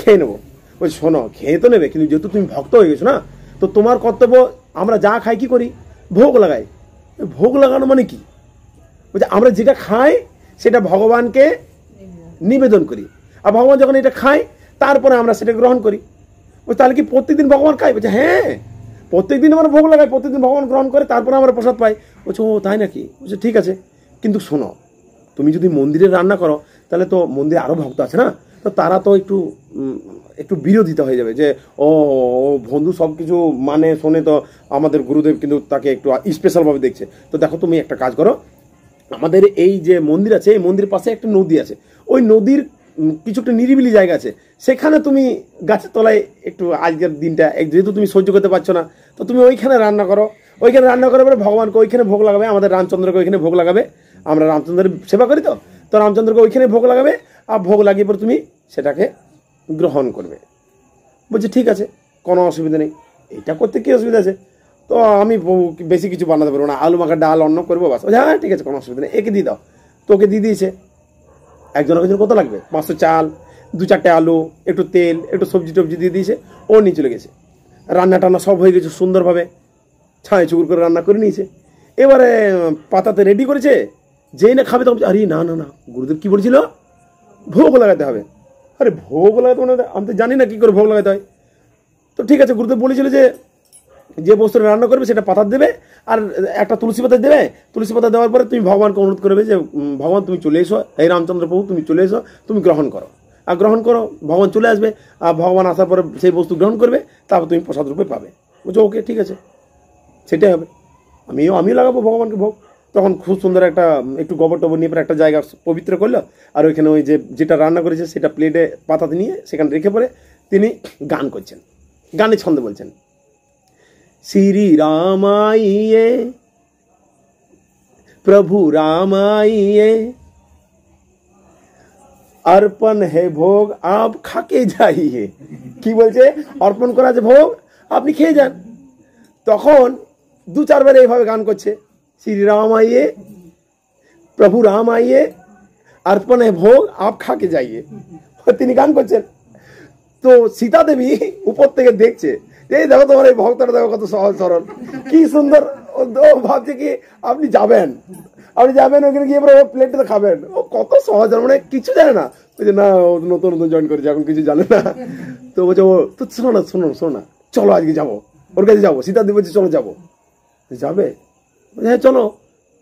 খেয়ে নেবো। বলছি শোনো, খেয়ে তো নেবে, কিন্তু যেহেতু তুমি ভক্ত হয়ে গেছো না, তো তোমার কর্তব্য, আমরা যা খাই কি করি, ভোগ লাগাই। ভোগ লাগানো মানে কি? বলছে আমরা যেটা খাই সেটা ভগবানকে নিবেদন করি, আর ভগবান যখন এটা খায় তারপরে আমরা সেটা গ্রহণ করি। বলছে তাহলে কি প্রত্যেকদিন ভগবান খাই? বলছে হ্যাঁ প্রত্যেকদিন আমরা ভোগ লাগাই, প্রত্যেকদিন ভগবান গ্রহণ করে তারপরে আমরা প্রসাদ পাই। বলছে ও তাই নাকি? বলছে ঠিক আছে, কিন্তু শোনো তুমি যদি মন্দিরে রান্না করো তাহলে তো মন্দিরে আরও ভক্ত আছে না, তো তারা তো একটু বিরোধিতা হয়ে যাবে যে ও বন্ধু সব কিছু মানে শোনে, তো আমাদের গুরুদেব কিন্তু তাকে একটু স্পেশালভাবে দেখছে। তো দেখো তুমি একটা কাজ করো, আমাদের এই যে মন্দির আছে এই মন্দিরের পাশে একটা নদী আছে, ওই নদীর কিছু একটা নিরিবিলি জায়গা আছে, সেখানে তুমি গাছের তলায় একটু আজকের দিনটা যেহেতু তুমি সহ্য করতে পারছো না, তো তুমি ওইখানে রান্না করো, ওইখানে রান্না করে পরে ভগবানকে ওইখানে ভোগ লাগাবে, আমাদের রামচন্দ্রকে ওইখানে ভোগ লাগাবে, আমরা রামচন্দ্রের সেবা করি, তো রামচন্দ্রকে ওইখানে ভোগ লাগাবে, আর ভোগ লাগিয়ে পরে তুমি সেটাকে গ্রহণ করবে। বলছে ঠিক আছে কোনো অসুবিধা নেই, এইটা করতে কি অসুবিধা আছে, তো আমি বেশি কিছু বানাতে পারবো না, আলু মাখা ডাল অন্ন করবো বাস। হ্যাঁ ঠিক আছে কোনো অসুবিধা নেই, একে দিয়ে দাও। তো ওকে দিয়ে দিয়েছে, একজনের কত লাগবে, 500 চাল, 2-4টে আলু, একটু তেল, একটু সবজি টবজি দিয়ে দিয়েছে, ও নিয়ে চলে গেছে। রান্না টান্না সব হয়ে গেছে সুন্দরভাবে, ছাই চুকুর করে রান্না করে নিয়েছে। এবারে পাতাতে রেডি করেছে, যেই না খাবে তখন আরে না গুরুদেব কি বলেছিল, ভোগ লাগাতে হবে। আরে ভোগ লাগাতে মানে আমি তো জানি না কি করে ভোগ লাগাতে হয়। তো ঠিক আছে, গুরুদেব বলেছিল যে বস্তুটা রান্না করবে সেটা পাতা দেবে আর একটা তুলসী পাতা দেবে। তুলসী পাতা দেওয়ার পরে তুমি ভগবানকে অনুরোধ করবে যে ভগবান তুমি চলে এসো, এই রামচন্দ্র প্রভু তুমি চলে এসো, তুমি গ্রহণ করো। আর গ্রহণ করো, ভগবান চলে আসবে, আর ভগবান আসার পরে সেই বস্তু গ্রহণ করবে, তারপর তুমি প্রসাদ রূপে পাবে। বলছো ওকে ঠিক আছে, সেটাই হবে। আমিও লাগাবো ভগবানকে ভোগ। তখন খুব সুন্দর একটু গোবর টোবর নিয়ে পরে একটা জায়গা পবিত্র করলো, আর ওইখানে ওই যেটা রান্না করেছে সেটা প্লেটে পাতাতে নিয়ে সেখানে রেখে পরে তিনি গান করছেন, গানের ছন্দে বলছেন, শ্রী রামাইয়ে প্রভু রামাইয়ে अर्पण है भोग आप खाके जाइए। কি বলছে? অর্পণ করা আছে ভোগ, আপনি খেয়ে যান। তখন 2-4 বার এইভাবে গান করছে, শ্রী রাম আইয়ে প্রভু রাম আইয়ে अर्पण है भोग आप खाके जाइए। তিনি গান করছেন। তো সীতা দেবী উপর থেকে দেখছে, এই দেখো তোমার এই ভক্তটা দেখো কত সহজ সরল, কি সুন্দর। ও ভাবছে কি আপনি যাবেন ওখানে গিয়ে প্লেটটা খাবেন, ও কত সহজ, মানে কিছু জানে না। বলছে না, ও নতুন জয়েন করেছে, এখন কিছু জানে না। তো বলছে ও তো শোনো না চলো আজকে যাবো, ওর কাছে যাবো। সীতা দেবী বলছে চলো যাবো। যাবে? হ্যাঁ চলো,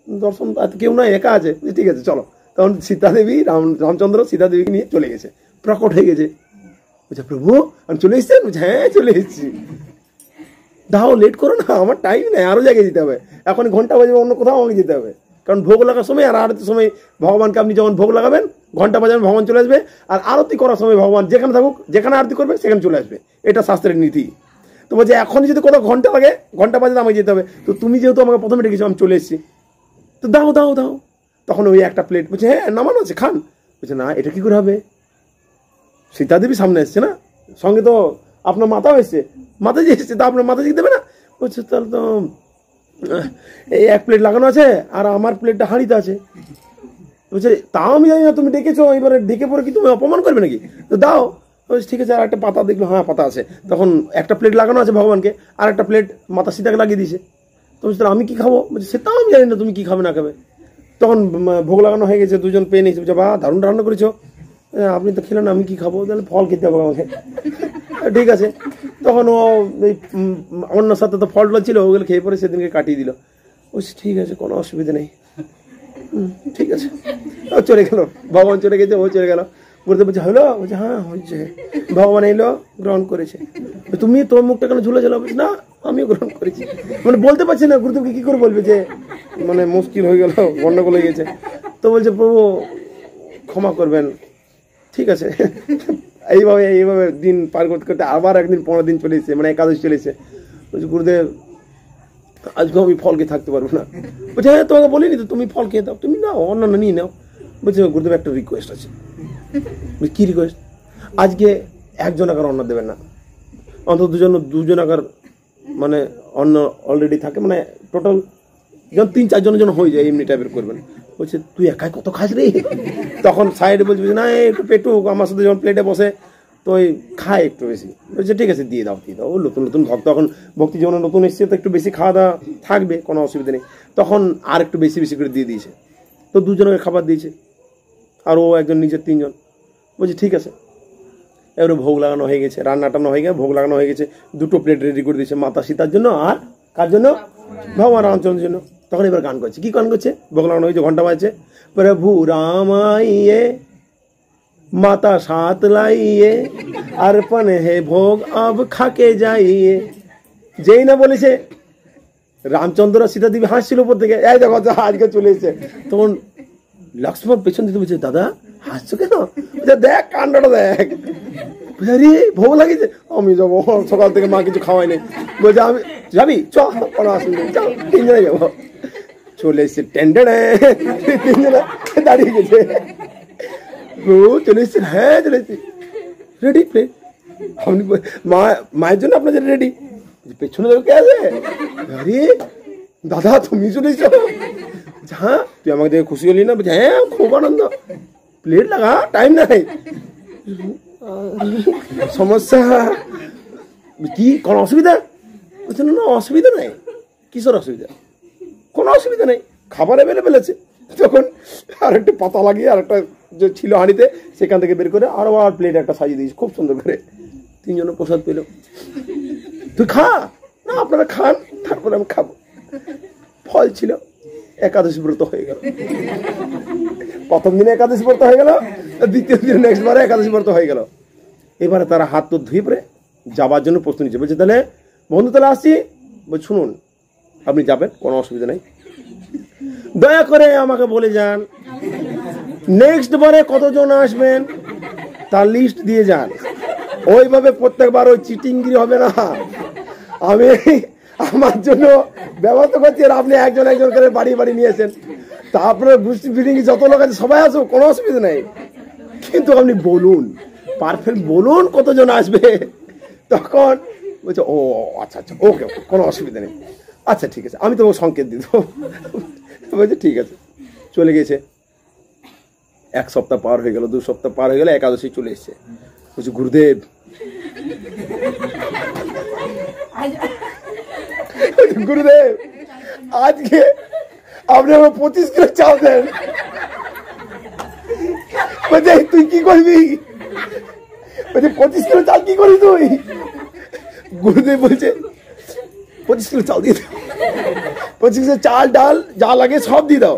দর্শন কেউ না, একা আছে। ঠিক আছে চলো। তখন সীতা দেবী রামচন্দ্র সীতা দেবীকে নিয়ে চলে গেছে, প্রকট হয়ে গেছে। বলছে প্রভু আমি চলে এসছেন? বলছে হ্যাঁ চলে এসেছি। দাও, লেট করো না, আমার টাইম নেই, আরো জায়গায় যেতে হবে। এখন ঘন্টা বাজবে, অন্য কোথাও আমাকে যেতে হবে, কারণ ভোগ লাগার সময় আর আরতির সময় ভগবানকে আপনি যখন ভোগ লাগাবেন, ঘন্টা বাজাবেন, ভগবান চলে আসবে। আর আরতি করার সময় ভগবান যেখানে থাকুক, যেখানে আরতি করবে সেখানে চলে আসবে, এটা শাস্ত্রের নীতি। তো বলছে এখন যদি কোথাও ঘন্টা লাগে, ঘন্টা বাজাতে আমাকে যেতে হবে, তো তুমি যেহেতু আমাকে প্রথমে ডেকেছো, আমি চলে এসেছি, তো দাও। তখন ওই একটা প্লেট, বলছে হ্যাঁ নামানো আছে, খান। বলছে না, এটা কি করে হবে? সীতা দেবী সামনে এসছে না, সঙ্গে তো আপনার মাতাও এসছে, মাতাজি এসছে, তা আপনার মাতাজি দেবে না? বলছে তাহলে তো এই এক প্লেট লাগানো আছে আর আমার প্লেটটা হাঁড়িতে আছে। বলছে তাও আমি জানি না, তুমি ডেকেছো, এবারে ডেকে পরে কি তুমি অপমান করবে নাকি? তো দাও। বলছে ঠিক আছে, আর একটা পাতা দেখলো, হ্যাঁ পাতা আছে। তখন একটা প্লেট লাগানো আছে ভগবানকে, আর একটা প্লেট মাতা সীতাকে লাগিয়ে দিয়েছে। তো বলছে আমি কি খাবো? বলছে সেটাও আমি জানি না, তুমি কি খাবে না খাবে। তখন ভোগ লাগানো হয়ে গেছে, দুজন পেয়ে নিয়েছে। বলছে বা দারুণ রান্না করেছো, আপনি তো খেলেন, আমি কি খাবো? তাহলে ফল খেতে হবে আমাকে। ঠিক আছে। তখন ও অন্য সাথে তো ফলটা ছিল, ওগুলো খেয়ে পরে সেদিনকে কাটিয়ে দিল। বলছি ঠিক আছে, কোনো অসুবিধা নেই, ঠিক আছে। ও চলে গেল, ভগবান চলে গেছে, ও চলে গেল। গুরুদেব বলছে হলো? বলছে হ্যাঁ হয়েছে, ভগবান এলো, গ্রহণ করেছে। তুমি তোর মুখটা কেন ঝুলে ঝুলে? বলছি না, আমিও গ্রহণ করেছি। মানে বলতে পারছি না, গুরুদেবকে কি করে বলবে, যে মানে মুশকিল হয়ে গেল, গন্ডগোল হয়ে গেছে। তো বলছে প্রভু ক্ষমা করবেন, ঠিক আছে। এইভাবে দিন পার করতে করতে আবার একদিন 15 দিন চলে এসেছে, মানে একাদশী চলে এসেছে। বলছে গুরুদেব আজকে আমি ফল খেয়ে থাকতে পারবো না। বলছে হ্যাঁ তোমাকে বলিনি তো, তুমি ফল খেয়ে দাও, তুমি নাও, অন্যান্য নিয়ে নাও। বলছে গুরুদেব একটা রিকোয়েস্ট আছে। কি রিকোয়েস্ট? আজকে একজন আকার অন্ন দেবেন না, অন্তত দুজন আকার মানে অন্ন অলরেডি থাকে, মানে টোটাল যখন 3-4 জনের জন্য হয়ে যায় এমনি টাইপের করবেন। বলছে তুই একাই কত খাস রে? তখন সাইডে বলছে না একটু পেটু আমার সাথে যখন প্লেটে বসে তো ওই খায় একটু বেশি। বলছে ঠিক আছে দিয়ে দাও। ও নতুন ভক্ত, এখন ভক্তি জীবনে নতুন এসছে, তো একটু বেশি খাওয়া দাওয়া থাকবে, কোনো অসুবিধা নেই। তখন আর একটু বেশি করে দিয়ে দিয়েছে। তো দুজনকে খাবার দিয়েছে, আর ও একজন নিজের 3 জন। বলছে ঠিক আছে। এবারে ভোগ লাগানো হয়ে গেছে, রান্না টান্না হয়ে গেছে, ভোগ লাগানো হয়ে গেছে, 2টো প্লেট রেডি করে দিয়েছে মাতা সীতার জন্য আর কার জন্য? ভগবান রামচন্দ্রের জন্য। তখন এবার গান করছে। কি গান করছে? ভোগ লাগানো হয়েছে, ঘন্টা বাজছে, প্রভু রাম আইয়ে माता साथ लाइए अर्पण है भोग अब खाके जाइए। যেই না বলেছে রামচন্দ্র সীতা দেবী হাসছিল উপর থেকে, এই দেখো আজকে চলে এসেছে। তখন লক্ষ্মণ পেছন দিতে বলছে দাদা হাসছো কেন? দেখ কাণ্ডটা দেখ। আরে ভোগ লাগিয়েছে, আমি যাবো, সকাল থেকে মা কিছু খাওয়াই নেই। বলছে আমি যাবি, চ কোনো অসুবিধা নেই, চল 3 জনে যাবো। চলে এসছে, টেন্ডেড 3 জনে দাঁড়িয়ে গেছে। চলে এসছেন? হ্যাঁ চলে এসছি, রেডি প্লেট। আপনি মায়ের জন্য আপনার জন্য রেডি। পেছনে দেখো কে আছে? আরে দাদা তুমি চলে এসছো? হ্যাঁ তুই আমাকে দেখে খুশি হলি না? বলছে হ্যাঁ খুব আনন্দ, প্লেট লাগা, টাইম নাই। সমস্যা কি, কোনো অসুবিধা? বলছে না অসুবিধা নাই। কিসের অসুবিধা? কোনো অসুবিধা নেই, খাবার অ্যাভেলেবেল আছে। তখন আর একটা পাতা লাগিয়ে আর একটা যে ছিল হাঁড়িতে সেখান থেকে বের করে আরো আর প্লেট একটা সাজিয়ে দিয়েছি খুব সুন্দর করে। 3 জন প্রসাদ পেল। তুই খা, না আপনারা খান, তারপরে আমি খাবো। ফল ছিল, একাদশী ব্রত হয়ে গেল। প্রথম দিনে একাদশী ব্রত হয়ে গেল, দ্বিতীয় দিনে নেক্সট বারে একাদশী ব্রত হয়ে গেল। এবারে তারা হাত তো ধুয়ে পরে যাবার জন্য প্রস্তুত নিচ্ছে। বলছে তাহলে বন্ধু তাহলে আসছি। বলছে শুনুন, আপনি যাবেন, কোনো অসুবিধা নেই, দয়া করে আমাকে বলে যান নেক্সট বারে কতজন আসবেন তার লিস্ট দিয়ে যান। ওইভাবে প্রত্যেকবার ওই চিটিংগিরি হবে না। আমি আমার জন্য ব্যবস্থা করছি, আর আপনি একজন একজন করে বাড়ি বাড়ি নিয়েছেন, তারপরে গোষ্ঠী ফিটিং যত লোক আছে সবাই আসুক, কোনো অসুবিধা নেই, কিন্তু আপনি বলুন, পারফেক্ট বলুন কতজন আসবে। তখন বলছে ও আচ্ছা আচ্ছা, ওকে ওকে, কোনো অসুবিধা নেই, আচ্ছা ঠিক আছে, আমি তো সংকেত দিয়ে দেবো। বলছে ঠিক আছে। চলে গেছে। 1 সপ্তাহ পার হয়ে গেল, 2 সপ্তাহ পার হয়ে গেল, একাদশী চলে এসছে। বলছে গুরুদেব, গুরুদেব আজকে আপনি আমার 25 কিলো চাল দেন। বলছে তুই কি করবি? বলছে 25 কিলো চাল কি করবি তুই? গুরুদেব বলছে 25 কিলো চাল দিয়ে দাও, 25 কিলো চাল ডাল যা লাগে সব দিয়ে দাও।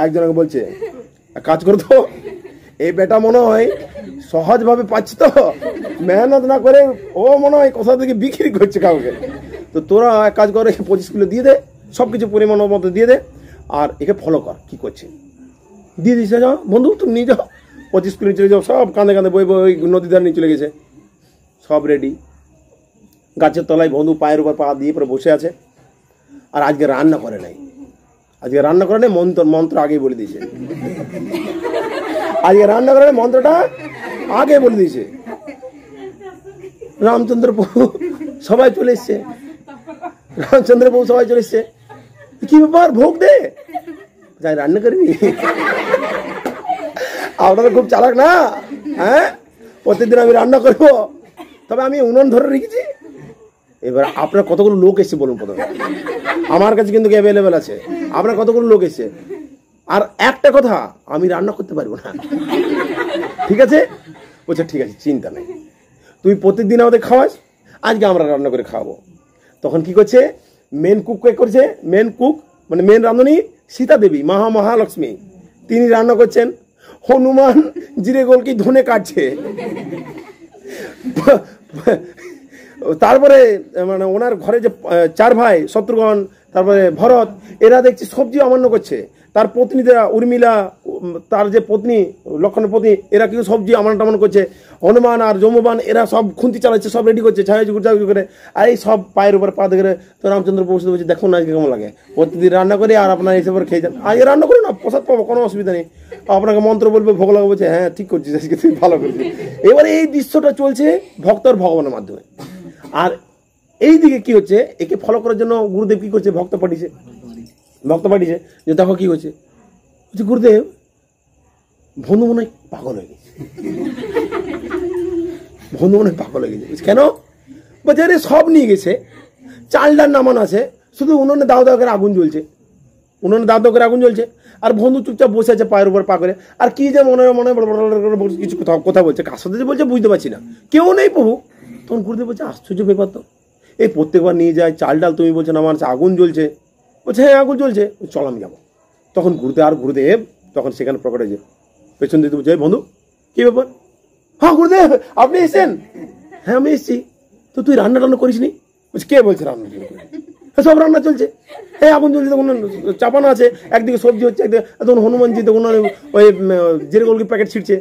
একজনকে বলছে কাজ করো তো, এই বেটা মনে হয় সহজভাবে পাচ্ছি তো, মেহনত না করে ও মনে হয় কোথা থেকে বিক্রি করছে কাউকে। তো তোরা এক কাজ করে 25 কিলো দিয়ে দে, সব কিছু পরিমাণ মতো দিয়ে দে, আর একে ফলো কর কি করছে। দিয়ে দিচ্ছে, যাও বন্ধু তুমি নিয়ে যাও, 25 কিলো চলে যাও। সব কাঁদে কাঁদে বই বই নদীর ধারে নিয়ে চলে গেছে, সব রেডি। গাছের তলায় বন্ধু পায়ের উপর পা দিয়ে পরে বসে আছে। আর আজকে রান্না করে নাই, আজকে রান্না করে নাই, মন্ত্র আগেই বলে দিয়েছে। আজকে রান্না করে নাই, মন্ত্রটা আগে বলে দিয়েছে। রামচন্দ্র প্রভু সবাই চলে এসছে, রামচন্দ্র প্রভু সবাই চলে এসছে। কি ব্যাপার, ভোগ দে, যাই রান্না করবি? আপনারা খুব চালাক না, হ্যাঁ? প্রত্যেকদিন আমি রান্না করবো, তবে আমি উনুন ধরে রেখেছি। এবার আপনার কতগুলো লোক এসছে বলুন প্রথমে, আমার কাছে কিন্তু অ্যাভেলেবেল আছে। আপনার কতগুলো লোক এসছে, আর একটা কথা, আমি রান্না করতে পারবো না, ঠিক আছে? বলছে ঠিক আছে, চিন্তা নেই, তুই প্রত্যেকদিন আমাদের খাওয়াস, আজকে আমরা রান্না করে খাওয়াবো। তখন কি করছে, মেন কুক কে করছে, মেন কুক মানে মেন রাঁধুনি সীতা দেবী, মহালক্ষ্মী, তিনি রান্না করছেন। হনুমান জিরে গোলকি ধনে কাটছে। তারপরে মানে ওনার ঘরে যে 4 ভাই, শত্রুঘ্ন, তারপরে ভরত, এরা দেখছি সবজি অমান্য করছে। তার পত্নীরা উর্মিলা, তার যে পত্নী লক্ষণের পত্নী, এরা কিন্তু সবজি অমান্য টামান্য করছে। হনুমান আর যমবান এরা সব খুন্তি চালাচ্ছে, সব রেডি করছে ছায়া করে। আর এই সব পায়ের উপর পা ধরে তো রামচন্দ্র প্রভু বলছে দেখুন না আজকে কেমন লাগে, প্রতিদিন রান্না করে আর আপনার এসে পরে খেয়ে যান, আজকে রান্না করে না প্রসাদ পাবো, কোনো অসুবিধা নেই, আপনাকে মন্ত্র বলবে, ভোগ লাগবে। বলছে হ্যাঁ ঠিক করছিস, আজকে তুই ভালো করছিস। এবারে এই দৃশ্যটা চলছে ভক্তর ভগবানের মাধ্যমে। আর এই দিকে কি হচ্ছে, একে ফলো করার জন্য গুরুদেব কি করছে, ভক্ত পাঠিয়েছে যে দেখো কি হচ্ছে। বলছে গুরুদেব বন্ধু মনে হয় পাগল হয়ে গেছে, বন্ধু মনে হয় পাগল হয়ে গেছে। কেন? বলছে আরে সব নিয়ে গেছে, চাল ডাল নামানো আছে, শুধু উনুনে দাও দাও করে আগুন জ্বলছে, উনুনে দাও দাও করে আগুন জ্বলছে, আর বন্ধু চুপচাপ বসে আছে পায়ের উপর পা করে। আর কি যে মনে কিছু কথা বলছে, কার সাথে যে বলছে বুঝতে পারছি না, কেউ নেই প্রভু। তখন গুরুদেব বলছে আশ্চর্য ব্যাপার তো, এই প্রত্যেকবার নিয়ে যায় চাল ডাল, তুমি বলছো নামানো আছে, আগুন জ্বলছে। বলছে হ্যাঁ আগুন জ্বলছে, চল আমি যাবো। তখন গুরুদেব তখন সেখানে প্রকট হয়েছে, পেছন দিতে বলছে বন্ধু কি ব্যাপার? হ্যাঁ গুরুদেব আপনি এসেছেন? হ্যাঁ আমি এসেছি। তো তুই রান্না টান্না করিস নি? বলছে কে বলছে রান্না টান্না করি? সব রান্না চলছে, হ্যাঁ আগুন জ্বলছে, তখন চাপানো আছে, একদিকে সবজি হচ্ছে, একদিকে তখন হনুমানজি তখন ওই জিরে গোলকি প্যাকেট ছিটছে,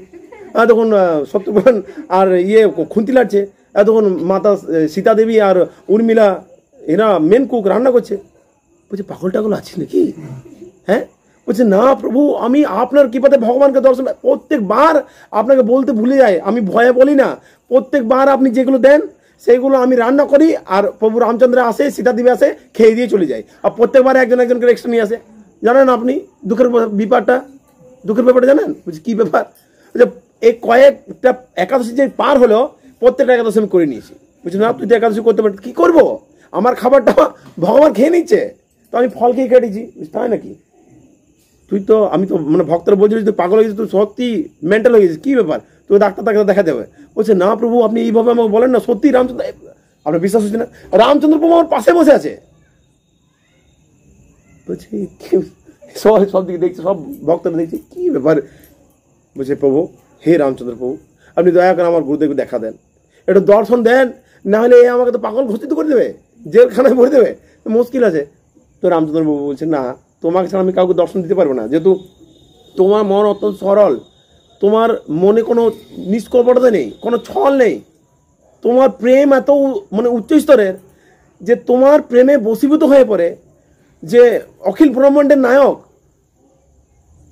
তখন শত্রুঘ্ন আর খুন্তি লাড়ছে, তখন মাতা সীতা দেবী আর উর্মিলা এরা মেন কুক রান্না করছে। বলছে পাগল টাগল আছিস নাকি? হ্যাঁ? বলছে না প্রভু, আমি আপনার কৃপাতে ভগবানকে দর্শন, প্রত্যেকবার আপনাকে বলতে ভুলে যাই, আমি ভয়ে বলি না, প্রত্যেকবার আপনি যেগুলো দেন সেইগুলো আমি রান্না করি, আর প্রভু রামচন্দ্র আসে, সীতা দেবী আসে, খেয়ে দিয়ে চলে যায়। আর প্রত্যেকবার একজন করে এক্সট্রা নিয়ে আসে। জানেন আপনি দুঃখের ব্যাপারটা জানেন? বলছি কি ব্যাপার? এই কয়েকটা একাদশী যে পার হলো, প্রত্যেকটা একাদশী আমি করে নিয়েছি। বলছি না তুই তো একাদশী করতে পারি, কি করবো, আমার খাবারটা ভগবান খেয়ে নিচ্ছে, তো আমি ফল খেয়ে কেটেছি, তাই নাকি? আমি তো মানে ভক্তরা বলছিল তুই পাগল হয়ে গেছিস, তুই সত্যি মেন্টাল হয়ে গেছিস, কি ব্যাপার, তুই ডাক্তার দেখা যাবে। বলছে না প্রভু আপনি এইভাবে আমাকে বলেন না, সত্যি রামচন্দ্র আপনার বিশ্বাস হচ্ছে না? রামচন্দ্র প্রভু আমার পাশে বসে আছে, বলছি সবাই সব দিকে দেখছে, সব ভক্তরা দেখছে কি ব্যাপার। বলছে প্রভু, হে রামচন্দ্র প্রভু, আপনি দয়া করে আমার গুরুদেবকে দেখা দেন, একটু দর্শন দেন, না হলে আমাকে তো পাগল ঘোষিত করে দেবে, জেলখানায় ভরে দেবে, মুশকিল আছে। তো রামচন্দ্র প্রভু বলছে না, তোমাকে ছাড়া আমি কাউকে দর্শন দিতে পারবো না, যেহেতু তোমার মন অত্যন্ত সরল, তোমার মনে কোনো নিষ্কপটতা নেই, কোনো ছল নেই, তোমার প্রেম এত মানে উচ্চ স্তরের যে তোমার প্রেমে বশীভূত হয়ে পড়ে যে অখিল ব্রহ্মাণ্ডের নায়ক,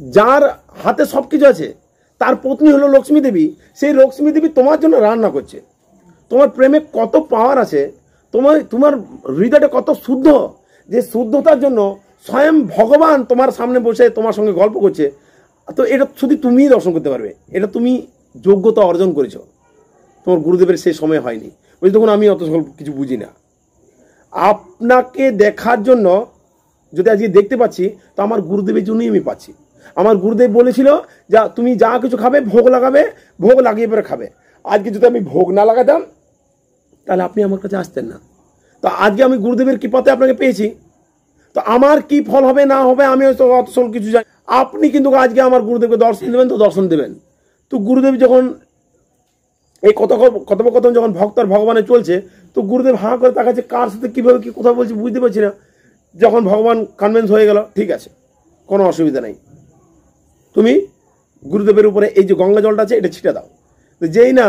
যার হাতে সব কিছু আছে, তার পত্নী হলো লক্ষ্মী দেবী, সেই লক্ষ্মী দেবী তোমার জন্য রান্না করছে। তোমার প্রেমে কত পাওয়ার আছে, তোমার হৃদয়টা কত শুদ্ধ, যে শুদ্ধতার জন্য স্বয়ং ভগবান তোমার সামনে বসে তোমার সঙ্গে গল্প করছে। তো এটা শুধু তুমিই দর্শন করতে পারবে, এটা তুমি যোগ্যতা অর্জন করেছো, তোমার গুরুদেবের সেই সময় হয়নি। বলছি তখন আমি অত কিছু বুঝি না, আপনাকে দেখার জন্য যদি আজকে দেখতে পাচ্ছি, তো আমার গুরুদেবের জন্যই আমি পাচ্ছি। আমার গুরুদেব বলেছিল যা তুমি যা কিছু খাবে ভোগ লাগাবে, ভোগ লাগিয়ে পরে খাবে। আজকে যদি আমি ভোগ না লাগাতাম তাহলে আপনি আমার কাছে আসতেন না। তো আজকে আমি গুরুদেবের কৃপাতে আপনাকে পেয়েছি, তো আমার কি ফল হবে না হবে আমি হয়তো অত কিছু জানি। আপনি কিন্তু আজকে আমার গুরুদেবকে দর্শন দেবেন, তো দর্শন দেবেন। তো গুরুদেব যখন এই কথোপকথন যখন ভক্ত আর ভগবানের চলছে, তো গুরুদেব হাঁ করে তাকাচ্ছে, কার সাথে কিভাবে কি কথা বলছি বুঝতে পারছি না। যখন ভগবান কনভিন্স হয়ে গেল, ঠিক আছে কোনো অসুবিধা নেই, তুমি গুরুদেবের উপরে এই যে গঙ্গা জলটা আছে এটা ছিটা দাও। তো যেই না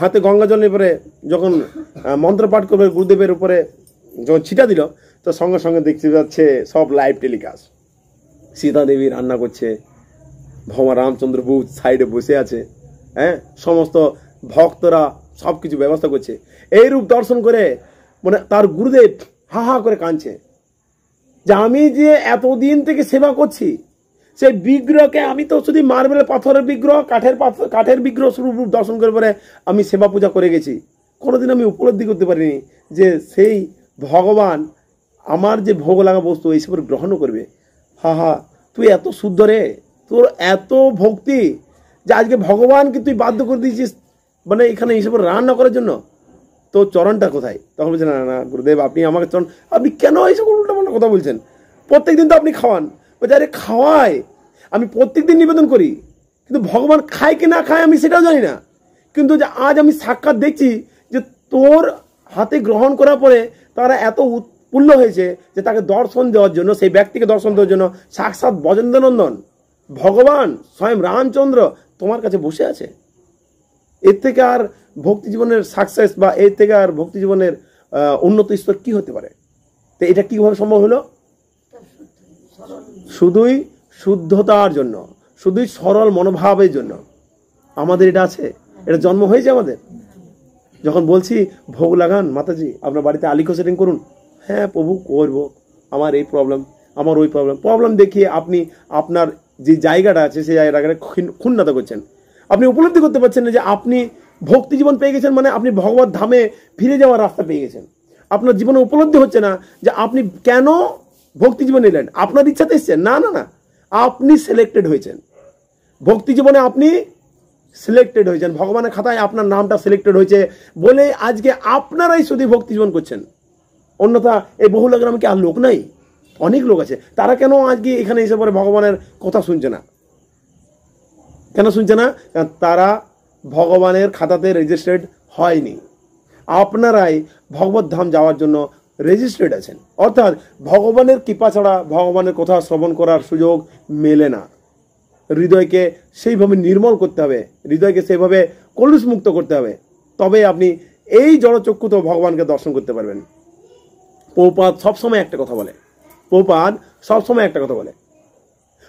হাতে গঙ্গা জল নিয়ে পরে যখন মন্ত্র পাঠ করবে গুরুদেবের উপরে যখন ছিটা দিল, তো সঙ্গে সঙ্গে দেখতে যাচ্ছে সব লাইভ টেলিকাস্ট। সীতা দেবী রান্না করছে, ভগবান রামচন্দ্র প্রভু সাইডে বসে আছে, হ্যাঁ, সমস্ত ভক্তরা সব কিছু ব্যবস্থা করছে। এই রূপ দর্শন করে মানে তার গুরুদেব হা হা করে কাঁদছে যে আমি যে এতদিন থেকে সেবা করছি, সেই বিগ্রহকে আমি তো শুধু মার্বেলের পাথরের বিগ্রহ, কাঠের বিগ্রহ স্বরূপ রূপ দর্শন করে পরে আমি সেবা পূজা করে গেছি। কোনোদিন আমি উপলব্ধি করতে পারিনি যে সেই ভগবান আমার যে ভোগ লাগা বস্তু এইসব গ্রহণও করবে। হা হা, তুই এত শুদ্ধ রে, তোর এত ভক্তি যে আজকে ভগবানকে তুই বাধ্য করে দিয়েছিস মানে এখানে এইসব রান্না করার জন্য। তো চরণটা কোথায়? তখন বলছেন না না গুরুদেব, আপনি আমাকে চরণ, আপনি কেন এইসব উল্টাপাল্টা কথা বলছেন? প্রত্যেকদিন তো আপনি খাওয়ান। বলছে আরে খাওয়াই, আমি প্রত্যেকদিন নিবেদন করি, কিন্তু ভগবান খায় কি না খায় আমি সেটাও জানি না। কিন্তু যে আজ আমি সাক্ষাৎ দেখছি যে তোর হাতে গ্রহণ করার পরে তারা এত উৎফুল্ল হয়েছে যে তাকে দর্শন দেওয়ার জন্য, সেই ব্যক্তিকে দর্শন দেওয়ার জন্য সাক্ষাৎ ব্রজেন্দ্রনন্দন ভগবান স্বয়ং রামচন্দ্র তোমার কাছে বসে আছে। এর থেকে আর ভক্তি জীবনের সাকসেস বা এর থেকে আর ভক্তি জীবনের উন্নত স্তর কি হতে পারে? তো এটা কিভাবে সম্ভব হলো? শুধুই শুদ্ধতার জন্য, শুধুই সরল মনোভাবের জন্য আমাদের এটা আছে, এটা জন্ম হয়েছে আমাদের। যখন বলছি ভোগ লাগান মাতাজি, আপনার বাড়িতে আলিকো সেটিং করুন, হ্যাঁ প্রভু করব, আমার এই প্রবলেম, আমার ওই প্রবলেম দেখিয়ে আপনি আপনার যে জায়গাটা আছে সেই জায়গাটাকে ক্ষুণ্ণতা করছেন। আপনি উপলব্ধি করতে পারছেন না যে আপনি ভক্তি জীবন পেয়ে গেছেন, মানে আপনি ভগবত ধামে ফিরে যাওয়ার রাস্তা পেয়ে গেছেন। আপনার জীবনে উপলব্ধি হচ্ছে না যে আপনি কেন ভক্তি জীবনে এলেন, আপনার ইচ্ছাতে এসছেন না, না না, আপনি সিলেক্টেড হয়েছেন ভক্তি জীবনে, আপনি সিলেক্টেড হয়েছেন, ভগবানের খাতায় আপনার নামটা সিলেক্টেড হয়েছে বলে আজকে আপনারাই শুধু ভক্তি জীবন করছেন। অন্যথা এই বহুলা গ্রামে কি আর লোক নাই? অনেক লোক আছে, তারা কেন আজকে এখানে এসে পরে ভগবানের কথা শুনছে না? কেন শুনছে না? কারণ তারা ভগবানের খাতাতে রেজিস্ট্রেড হয়নি। আপনারাই ভগবত ধাম যাওয়ার জন্য রেজিস্ট্রেড আছেন। অর্থাৎ ভগবানের কৃপা ছাড়া ভগবানের কথা শ্রবণ করার সুযোগ মেলে না। হৃদয়কে সেইভাবে নির্মল করতে হবে, হৃদয়কে সেইভাবে কলুষ মুক্ত করতে হবে, তবে আপনি এই জড়চক্ষুতে ভগবানকে দর্শন করতে পারবেন। প্রভুপাদ সবসময় একটা কথা বলে, প্রভুপাদ সবসময় একটা কথা বলে,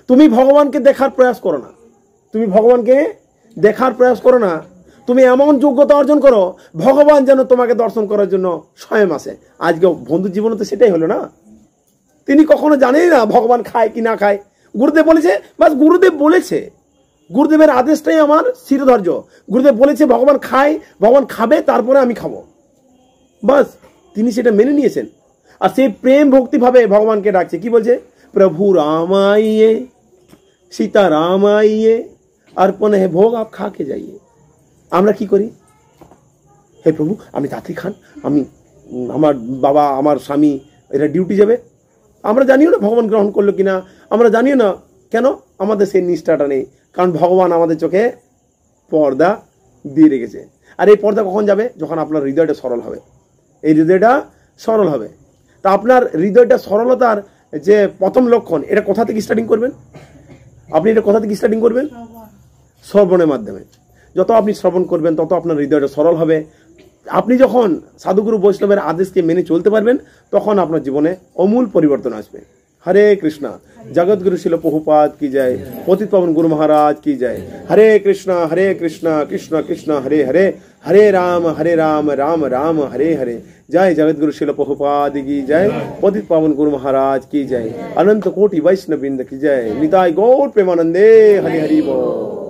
তুমি ভগবানকে দেখার প্রয়াস করো না, তুমি ভগবানকে দেখার প্রয়াস করো না, তুমি এমন যোগ্যতা অর্জন করো ভগবান যেন তোমাকে দর্শন করার জন্য স্বয়ং আসে। আজকে বন্ধু জীবনে তো সেটাই হলো না। তিনি কখনো জানেন না ভগবান খায় কি না খায়, গুরুদেব বলেছে, বাস গুরুদেব বলেছে, গুরুদেবের আদেশটাই আমার শিরোধার্য। গুরুদেব বলেছে ভগবান খায়, ভগবান খাবে, তারপরে আমি খাবো, বাস তিনি সেটা মেনে নিয়েছেন। আর সেই প্রেম ভক্তি ভাবে ভগবানকে ডাকছে, কি বলছে? প্রভু রামাইয়ে सीता राम आइए अर्पण है भोग आप खा के जाइए। আমরা কি করি? হে প্রভু আপনি তাড়াতাড়ি খান, আমি আমার বাবা আমার স্বামী এরা ডিউটি যাবে। আমরা জানিও না ভগবান গ্রহণ করলো কিনা, আমরা জানিও না কেন, আমাদের সেই নিষ্ঠাটা নেই, কারণ ভগবান আমাদের চোখে পর্দা দিয়ে রেখেছে। আর এই পর্দা কখন যাবে? যখন আপনার হৃদয়টা সরল হবে। এই হৃদয়টা সরল হবে। তা আপনার হৃদয়টা সরলতার যে প্রথম লক্ষণ, এটা কোথা থেকে স্টার্টিং করবেন? আপনি এটা কোথা থেকে স্টার্টিং করবেন? শ্রবণের মাধ্যমে। যত আপনি শ্রবণ করবেন তত আপনার হৃদয়টা সরল হবে। আপনি যখন সাধুগুরু বৈষ্ণবের আদেশকে মেনে চলতে পারবেন তখন আপনার জীবনে অমূল পরিবর্তন আসবে। হরে কৃষ্ণ। জগৎগুরু শিল প্রভুপাদ কি জয়, পতিত পাবন গুরু মহারাজ কি জয়। হরে কৃষ্ণ কৃষ্ণ কৃষ্ণ হরে হরে, হরে রাম রাম রাম হরে হরে। জয় জগৎগুরু শিল প্রভুপাদ কি জয়, পতিত পাবন গুরু মহারাজ কি জয়, অনন্ত কোটি वैष्णव वृंद की जय। निताय गौर प्रेमानंदे। हरि हरि बोल।